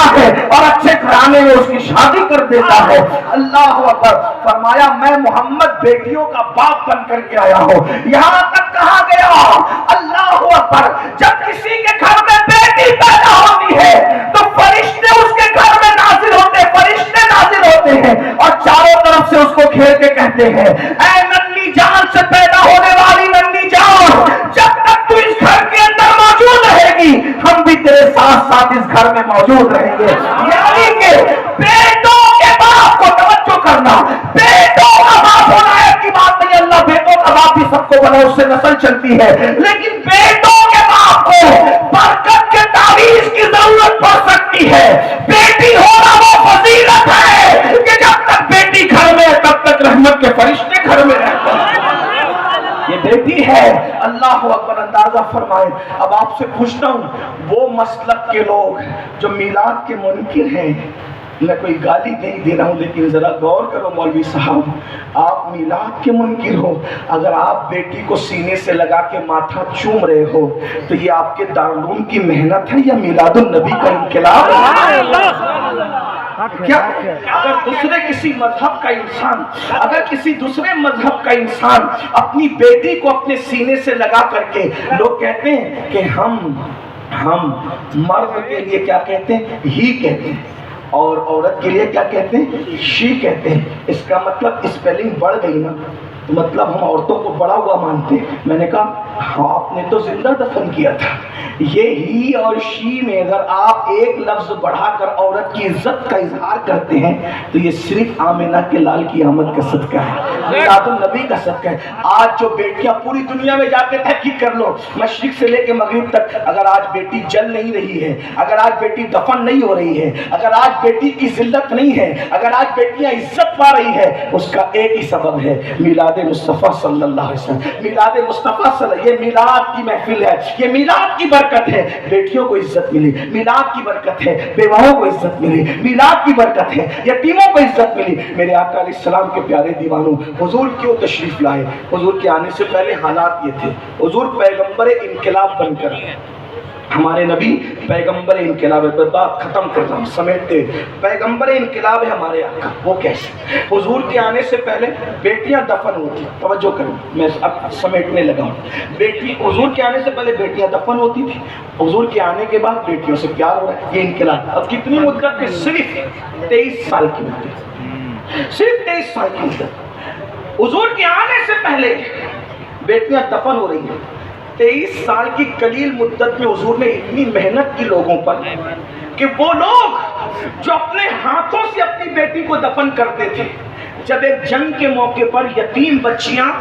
دیتا ہے اور اچھے گھرانے میں اس کی شادی کر دیتا ہے. اللہ اکبر. فرمایا میں محمد بیٹیوں کا باپ بن کر کے آیا ہوں. یہاں تک کہا گیا اللہ اکبر جب کسی کے گھر میں بیٹی پیدا ہوتی ہے تو فرشتے اس کے گھر میں نازل ہوتے ہیں, فرشتے نازل ہوتے ہیں اور چاروں طرف سے اس کو گھیر کے کہتے ہیں اے ننھی جان سے پیدا ہونے والی ننھی جان, جب تک تو اس گھر کے اندر موجود رہے گی ہم بھی تیرے ساتھ ساتھ اس گھر میں موجود رہیں گے. یعنی کہ بیٹوں کے باپ کو توجہ کرنا, بیٹوں کا باپ ہونا ہے کی بات نہیں, اللہ بیٹوں کا باپ بھی سب کو بنا, اس سے نسل چلتی ہے, لیکن بیٹوں کے باپ کو برکت کے تعویذ کی ضرورت پڑ سکتی ہے. بیٹی ہونا وہ فضیلت ہے کہ جب تک بیٹی گھر میں تب تک رحمت کے فرشتے گھر میں رہتے ہیں. یہ بیٹی ہے. اللہ اکبر. اندازہ فرمائیں. اب آپ سے پوچھتا ہوں, وہ مسلک کے لوگ جو میلاد کے منکر ہیں, میں کوئی گالی نہیں دے رہا ہوں لیکن ذرا غور کرو مولوی صاحب, آپ میلاد کے منکر ہو, اگر آپ بیٹی کو سینے سے لگا کے ماتھا چوم رہے ہو تو یہ آپ کے دارالعلوم کی محنت ہے یا میلاد النبی کا انقلاب کیا؟ اگر دوسرے کسی مذہب کا انسان, اگر کسی دوسرے مذہب کا انسان اپنی بیٹی کو اپنے سینے سے لگا کر کے, لوگ کہتے ہیں کہ ہم مرد کے لیے کیا کہتے ہیں, ہی کہتے ہیں, اور عورت کے لیے کیا کہتے ہیں, شی کہتے ہیں. اس کا مطلب اسپیلنگ بڑھ گئی نا, مطلب ہم عورتوں کو بڑا ہوا مانتے ہیں. میں نے کہا آپ نے تو زندہ دفن کیا تھا. یہ ہی اور شی میں اگر آپ ایک لفظ بڑھا کر عورت کی عزت کا اظہار کرتے ہیں تو یہ صرف آمنہ کے لال کی آمد کا صدقہ ہے, میلاد النبی کا صدقہ ہے. آج جو بیٹیاں پوری دنیا میں جا کے تحقیق کر لو, مشرق سے لے کے مغرب تک, اگر آج بیٹی جل نہیں رہی ہے, اگر آج بیٹی دفن نہیں ہو رہی ہے, اگر آج بیٹی کی ذلت نہیں ہے, اگر آج بیٹیاں عزت پا رہی ہے, اس کا ایک ہی سبب ہے, میلاد مصطفیٰ صلی اللہ علیہ وسلم. میلاد مصطفیٰ صلی اللہ علیہ وسلم, یہ میلاد کی محفل ہے, یہ میلاد کی برکت ہے. بیٹیوں کو عزت ملی, میلاد کی برکت ہے. بیواؤں کو عزت ملی, میلاد کی برکت ہے. یتیموں کو عزت ملی. میرے آقا علیہ السلام کے پیارے دیوانوں, حضور کیوں تشریف لائے؟ حضور کے آنے سے پہلے حالات یہ تھے, حضور پیغمبر انقلاب بن کر, ہمارے نبی پیغمبر انقلاب ہے. بات ختم کر رہا ہوں سمیٹتے, پیغمبر انقلاب ہے ہمارے آقا. وہ کیسے؟ حضور کے آنے سے پہلے بیٹیاں دفن ہوتی, توجہ کرو میں اب سمیٹنے لگا ہوں. بیٹی حضور کے آنے سے پہلے بیٹیاں دفن ہوتی تھی, حضور کے آنے کے بعد بیٹیوں سے پیار ہو رہا ہے. یہ انقلاب اب کتنی مدت کے, صرف 23 سال کی مدت, صرف 23 سال کی مدت. حضور کے آنے سے پہلے بیٹیاں دفن ہو رہی ہیں. 23 سال کی قلیل مدت میں حضور نے اتنی محنت کی لوگوں پر کہ وہ لوگ جو اپنے ہاتھوں سے اپنی بیٹی کو دفن کرتے تھے, جب ایک جنگ کے موقع پر یتیم بچیاں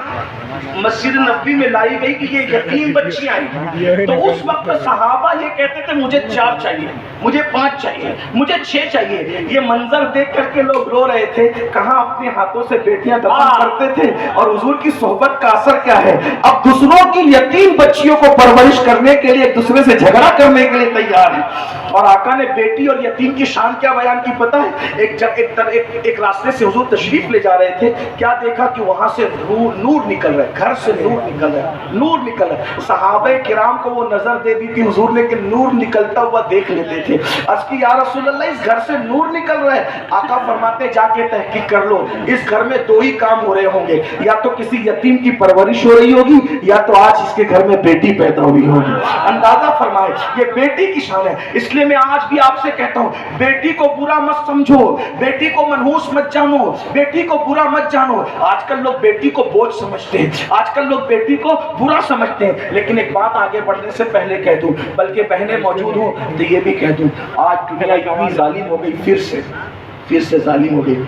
مسجد نبوی میں لائی گئی کہ یہ یتیم بچیاں ہیں, تو اس وقت صحابہ یہ کہتے تھے مجھے 4 چاہیے, مجھے 5 چاہیے, مجھے 6 چاہیے. یہ منظر دیکھ کر کے لوگ رو رہے تھے. کہاں اپنے ہاتھوں سے بیٹیاں دفن کرتے تھے, اور حضور کی صحبت کا اثر کیا ہے, اب دوسروں کی یتیم بچیوں کو پرورش کرنے کے لیے, ایک دوسرے سے جھگڑا کرنے کے لیے تیار ہے. اور آقا نے بیٹی اور یتیم کی شان کیا بیان کی پتہ ہے؟ ایک راستے سے حضور تشریف لے جا رہے تھے, کیا دیکھا کہ وہاں سے نور نکل رہا ہے, گھر سے نور نکل رہا ہے, نور نکل رہا ہے. صحابہ کرام کو وہ نظر دے دی تھی حضور نے کہ نور نکلتا ہوا دیکھ لیتے تھے. عرض کی یا رسول اللہ اس گھر سے نور نکل رہا ہے. آقا فرماتے جا کے تحقیق کر لو, اس گھر میں 2 ہی کام ہو رہے ہوں گے, یا تو کسی یتیم کی پرورش ہو رہی ہوگی, یا تو آج اس کے گھر میں بیٹی پیدا ہوئی ہوگی. اندازہ فرمائے, یہ بیٹی کی شان ہے. اس لیے میں آج بھی آپ سے کہتا ہوں, بیٹی کو برا مت سمجھو, بیٹی کو منحوس مت جانو, بیٹی کو برا مت جانو. آج کل لوگ بیٹی کو بوجھ سمجھتے ہیں, آج کل لوگ بیٹی کو برا سمجھتے ہیں. لیکن ایک بات آگے بڑھنے سے پہلے کہہ دوں, بلکہ بہنیں موجود ہوں تو یہ بھی کہہ دوں, آج دنیا اتنی ظالم ہو گئی, پھر سے ظالم ہو گئی.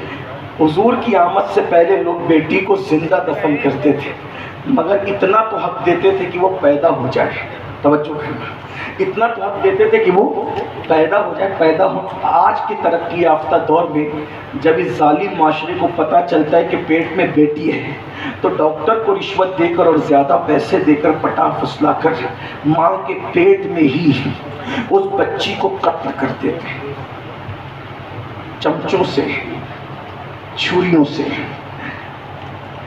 حضور کی آمد سے پہلے لوگ بیٹی کو زندہ دفن کرتے تھے, مگر اتنا تو حق دیتے تھے کہ وہ پیدا ہو جائے. توجہ کرنا, اتنا تو حق دیتے تھے کہ وہ پیدا ہو جائے, پیدا ہو. آج کے ترقی یافتہ دور میں جب اس ظالم معاشرے کو پتہ چلتا ہے کہ پیٹ میں بیٹی ہے, تو ڈاکٹر کو رشوت دے کر اور زیادہ پیسے دے کر پٹا پھسلا کر ماں کے پیٹ میں ہی اس بچی کو قتل کر دیتے ہیں, چمچوں سے, چھریوں سے.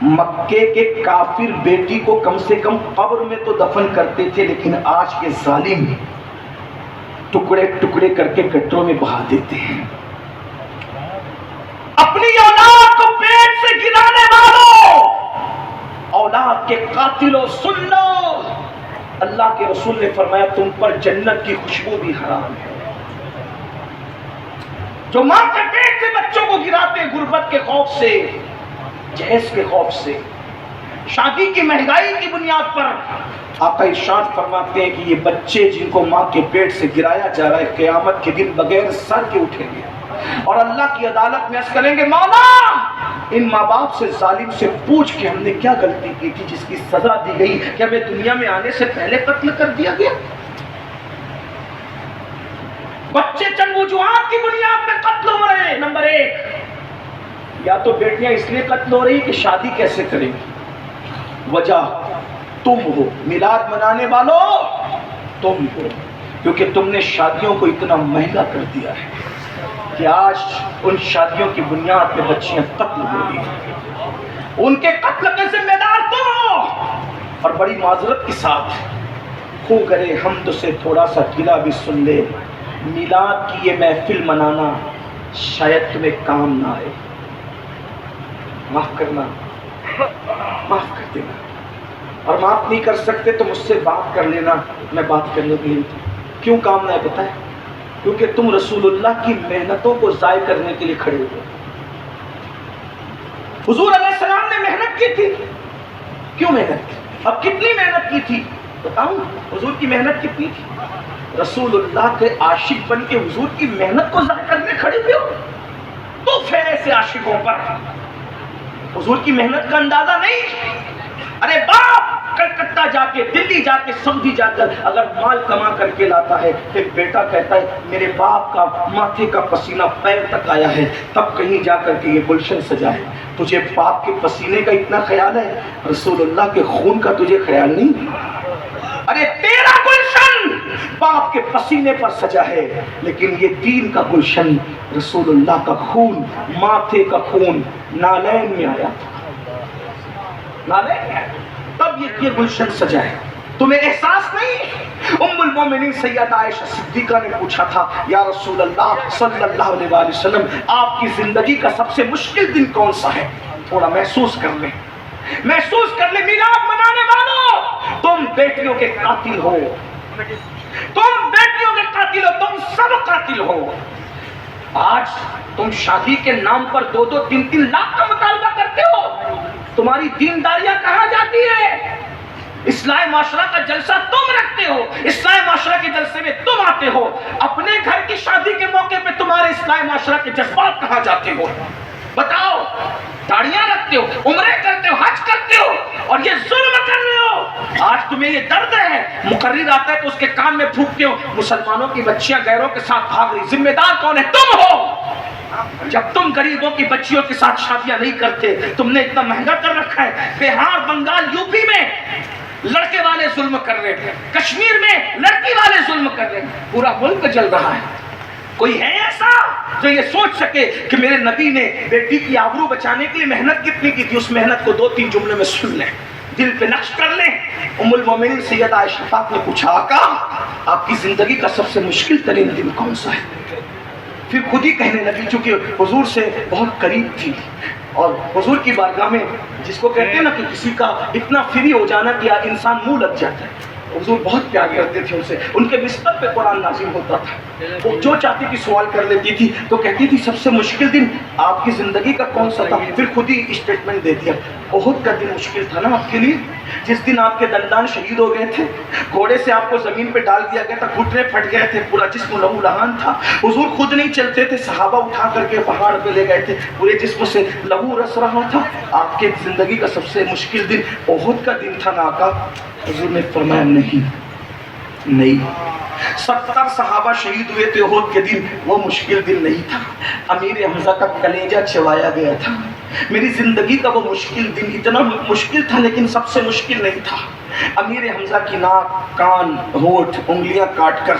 مکے کے کافر بیٹی کو کم سے کم قبر میں تو دفن کرتے تھے, لیکن آج کے ظالم ٹکڑے ٹکڑے کر کے گٹروں میں بہا دیتے ہیں. اپنی اولاد کو پیٹ سے گرانے والوں، اولاد کے قاتلوں، سن لو، اللہ کے رسول نے فرمایا تم پر جنت کی خوشبو بھی حرام ہے. جو ماں کے پیٹ سے بچوں کو گراتے ہیں غربت کے خوف سے، جہیز کے خوف سے، شادی کی مہنگائی کی بنیاد پر، آقا ارشاد فرماتے ہیں کہ یہ بچے جن کو ماں کے پیٹ سے گرایا جا رہا ہے قیامت کے دن بغیر سر کے اٹھیں گے اور اللہ کی عدالت میں عرض کریں گے مولا ان ماں باپ سے، ظالم سے پوچھ کہ ہم نے کیا غلطی کی تھی جس کی سزا دی گئی کہ ہمیں دنیا میں آنے سے پہلے قتل کر دیا گیا. بچے چند وجوہات کی بنیاد پہ قتل ہو رہے ہیں. نمبر 1، یا تو بیٹیاں اس لیے قتل ہو رہی کہ شادی کیسے کریں گی، وجہ تم ہو، میلاد منانے والوں تم ہو، کیونکہ تم نے شادیوں کو اتنا مہنگا کر دیا ہے کہ آج ان شادیوں کی بنیاد پہ بچیاں قتل ہو رہی ہیں. ان کے قتل کے ذمہ دار تم ہو. اور بڑی معذرت کے ساتھ خو کرے حمد سے تھوڑا سا گلہ بھی سن لے، میلاد کی یہ محفل منانا شاید تمہیں کام نہ آئے. معاف کرنا، معاف کر دینا، اور معاف نہیں کر سکتے تو مجھ سے بات کر لینا، میں بات کرنے کے لیے. کیوں کام نہ ہے پتہ ہے؟ کیونکہ تم رسول اللہ کی محنتوں کو ضائع کرنے کے لیے کھڑے ہوئے. حضور علیہ السلام نے محنت کی تھی، کیوں محنت کی؟ اب کتنی محنت کی تھی بتاؤں؟ حضور کی محنت کتنی تھی؟ رسول اللہ کے عاشق بن کے حضور کی محنت کو ضائع کرنے کھڑے ہوئے ہو تو پھیلے سے عاشقوں پر حضور کی محنت کا اندازہ نہیں. ارے باپ کلکتہ جا کے، دلی جا کے، سعودی جا کر اگر مال کما کر کے لاتا ہے، ایک بیٹا کہتا ہے میرے باپ کا ماتھے کا پسینہ پیر تک آیا ہے، تب کہیں جا کر کے یہ گلشن سجا ہے. تجھے باپ کے پسینے کا اتنا خیال ہے، رسول اللہ کے خون کا تجھے خیال نہیں؟ ارے تیرا گلشن باپ کے پسینے پر سجا ہے، لیکن یہ دین کا گلشن رسول اللہ کا خون، ماتھے کا خون نالین میں آیا تھا، نالین میں آیا، تب یہ گلشن سجا ہے. تمہیں احساس نہیں؟ ام المومنین سیدہ عائشہ صدیقہ نے پوچھا تھا یا رسول اللہ صلی اللہ علیہ وآلہ وسلم آپ کی زندگی کا سب سے مشکل دن کون سا ہے؟ تھوڑا محسوس کر لیں، محسوس کر لیں. میلاد منانے والوں تم بیٹیوں کے قاتل ہو، تم بیٹیوں کے قاتل ہو، تم سب قاتل ہو. آج تم شادی کے نام پر 2-3 لاکھ کا مطالبہ کرتے ہو. تمہاری دینداریاں کہاں جاتی ہے؟ اصلاح معاشرہ کا جلسہ تم رکھتے ہو، اصلاح معاشرہ کے جلسے میں تم آتے ہو، اپنے گھر کی شادی کے موقع پہ تمہارے اصلاح معاشرہ کے جذبات کہاں جاتے ہو؟ بتاؤ. داڑیاں رکھتے ہو، عمرے کرتے ہو، حج کرتے ہو، اور یہ ظلم کر رہے ہو. آج تمہیں یہ درد ہے، مقرر آتا ہے تو اس کے کان میں پھونکتے ہو مسلمانوں کی بچیاں غیروں کے ساتھ بھاگ رہی. ذمہ دار کون ہے؟ تم ہو. جب تم غریبوں کی بچیوں کے ساتھ شادیاں نہیں کرتے، تم نے اتنا مہنگا کر رکھا ہے. بہار، بنگال، یوپی میں لڑکے والے ظلم کر رہے ہیں، کشمیر میں لڑکی والے ظلم کر رہے ہیں، پورا ملک جل رہا ہے. کوئی ہے ایسا جو یہ سوچ سکے کہ میرے نبی نے بیٹی کی آبرو بچانے کے لیے محنت کتنی کی تھی؟ اس محنت کو 2-3 جملے میں سن لیں، دل پہ نقش کر لیں. ام المومنین سیدہ عائشہ پاک نے پوچھا آقا آپ کی زندگی کا سب سے مشکل ترین دن کون سا ہے؟ پھر خود ہی کہنے لگی، چونکہ حضور سے بہت قریب تھی اور حضور کی بارگاہ میں جس کو کہتے ہیں نا کہ کسی کا اتنا فری ہو جانا کہ انسان منہ لگ جاتا ہے. حضور بہت پیار کرتے تھے ان سے، ان کے بستر پہ قرآن نازل ہوتا تھا. وہ جو چاہتی تھی سوال کر لیتی تھی تو کہتی تھی سب سے مشکل دن آپ کی زندگی کا کون سا تھا؟ پھر خود ہی اسٹیٹمنٹ دے دیا احد کا دن مشکل تھا نا آپ کے لیے، جس دن آپ کے دندان شہید ہو گئے تھے، گھوڑے سے آپ کو زمین پہ ڈال دیا گیا تھا، گھٹنے پھٹ گئے تھے، پورا جسم لہو لہان تھا. حضور خود نہیں چلتے تھے، صحابہ اٹھا کر کے پہاڑ پہ لے گئے تھے، پورے جسم سے لہو رس رہا تھا. آپ کے زندگی کا سب سے مشکل دن احد کا دن تھا نا آقا؟ حضور نے فرمایا نہیں، 70 صحابہ شہید ہوئے تھے احد کے دن، وہ مشکل دن نہیں تھا. امیر حمزہ کا کلیجہ چبایا گیا تھا. میری زندگی کا وہ مشکل دن اتنا مشکل تھا لیکن سب سے مشکل نہیں تھا. امیر حمزہ کی ناک، کان، ہونٹ، انگلیاں کاٹ کر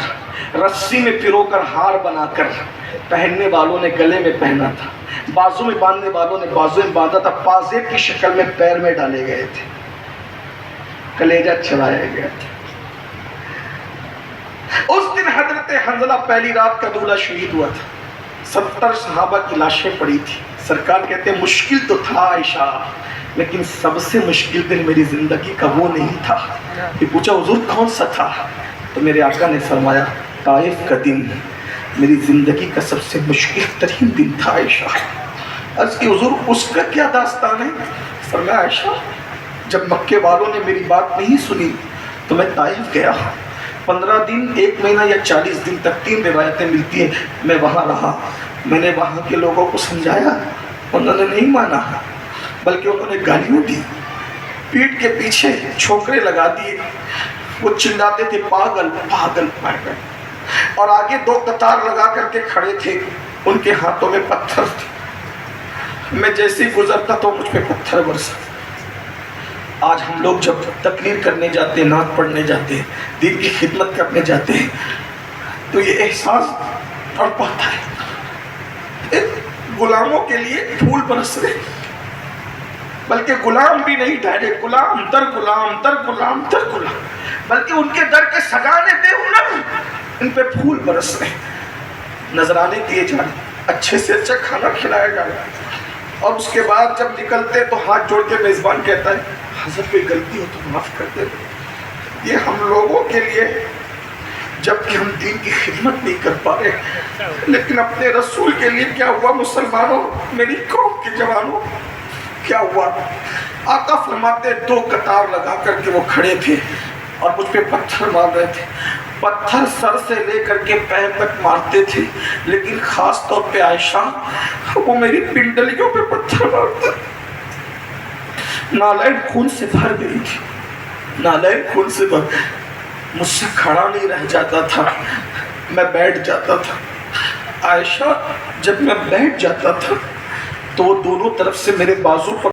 رسی میں پرو کر ہار بنا کر پہننے والوں نے گلے میں پہنا تھا، بازو میں باندھنے والوں نے بازو میں باندھا تھا، پازیب کی شکل میں پیر میں ڈالے گئے تھے، کلیجہ چبایا گیا تھا. اس دن حضرت حنظلہ پہلی رات کا دولہ شہید ہوا تھا، 70 صحابہ کی لاشیں پڑی تھی. سرکار کہتے ہیں مشکل تو تھا عائشہ، لیکن سب سے مشکل دن میری زندگی کا وہ نہیں تھا. یہ پوچھا حضور کون سا تھا؟ تو میرے آقا نے فرمایا طائف کا دن میری زندگی کا سب سے مشکل ترین دن تھا عائشہ. عرض کی حضور اس کا کیا داستان ہے؟ فرمایا عائشہ جب مکے والوں نے میری بات نہیں سنی تو میں طائف گیا، 15 دن 1 مہینہ یا 40 دن تک، 3 روایتیں ملتی ہیں، میں وہاں رہا. میں نے وہاں کے لوگوں کو سمجھایا، انہوں نے نہیں مانا، بلکہ انہوں نے گالیاں دی، پیٹھ کے پیچھے چھوکرے لگا دیے. وہ چلاتے تھے پاگل پاگل پاگل، اور آگے 2 قطار لگا کر کے کھڑے تھے، ان کے ہاتھوں میں پتھر تھے. میں جیسے ہی گزرتا تو مجھ پہ پتھر برسا. آج ہم لوگ جب تقریر کرنے جاتے ہیں، نعت پڑھنے جاتے ہیں، دین کی خدمت کرنے جاتے ہیں، تو یہ احساس پڑ پاتا ہے غلاموں کے لیے پھول برس رہے، بلکہ غلام بھی نہیں ٹھہرے، غلام در غلام در غلام در غلام، بلکہ ان کے در کے سگانے بے ہنر، ان پہ پھول برس رہے، نذرانے دیے جا رہے، اچھے سے اچھا کھانا کھلایا جا رہا ہے. اور اس کے بعد جب نکلتے تو ہاتھ جوڑ کے میزبان کہتا ہے حضرت کوئی غلطی ہو تو معاف کر دے. یہ ہم لوگوں کے لیے جبکہ ہم دین کی خدمت نہیں کر پا رہے، لیکن اپنے رسول کے لیے کیا ہوا مسلمانوں، میری قوم کے جوانوں کیا ہوا؟ آقا فرماتے 2 قطار لگا کر کے وہ کھڑے تھے اور مجھ پہ پتھر مار رہے تھے. پتھر سر سے لے کر کے پیر تک مارتے تھے، لیکن خاص طور پہ عائشہ وہ میری پنڈلیوں پہ پتھر مارتے. نالین خون سے بھر گئی تھی، نالین خون سے بھر، مجھ سے کھڑا نہیں رہ جاتا تھا، میں بیٹھ جاتا تھا. عائشہ جب میں بیٹھ جاتا تھا تو وہ دونوں طرف سے میرے بازو پر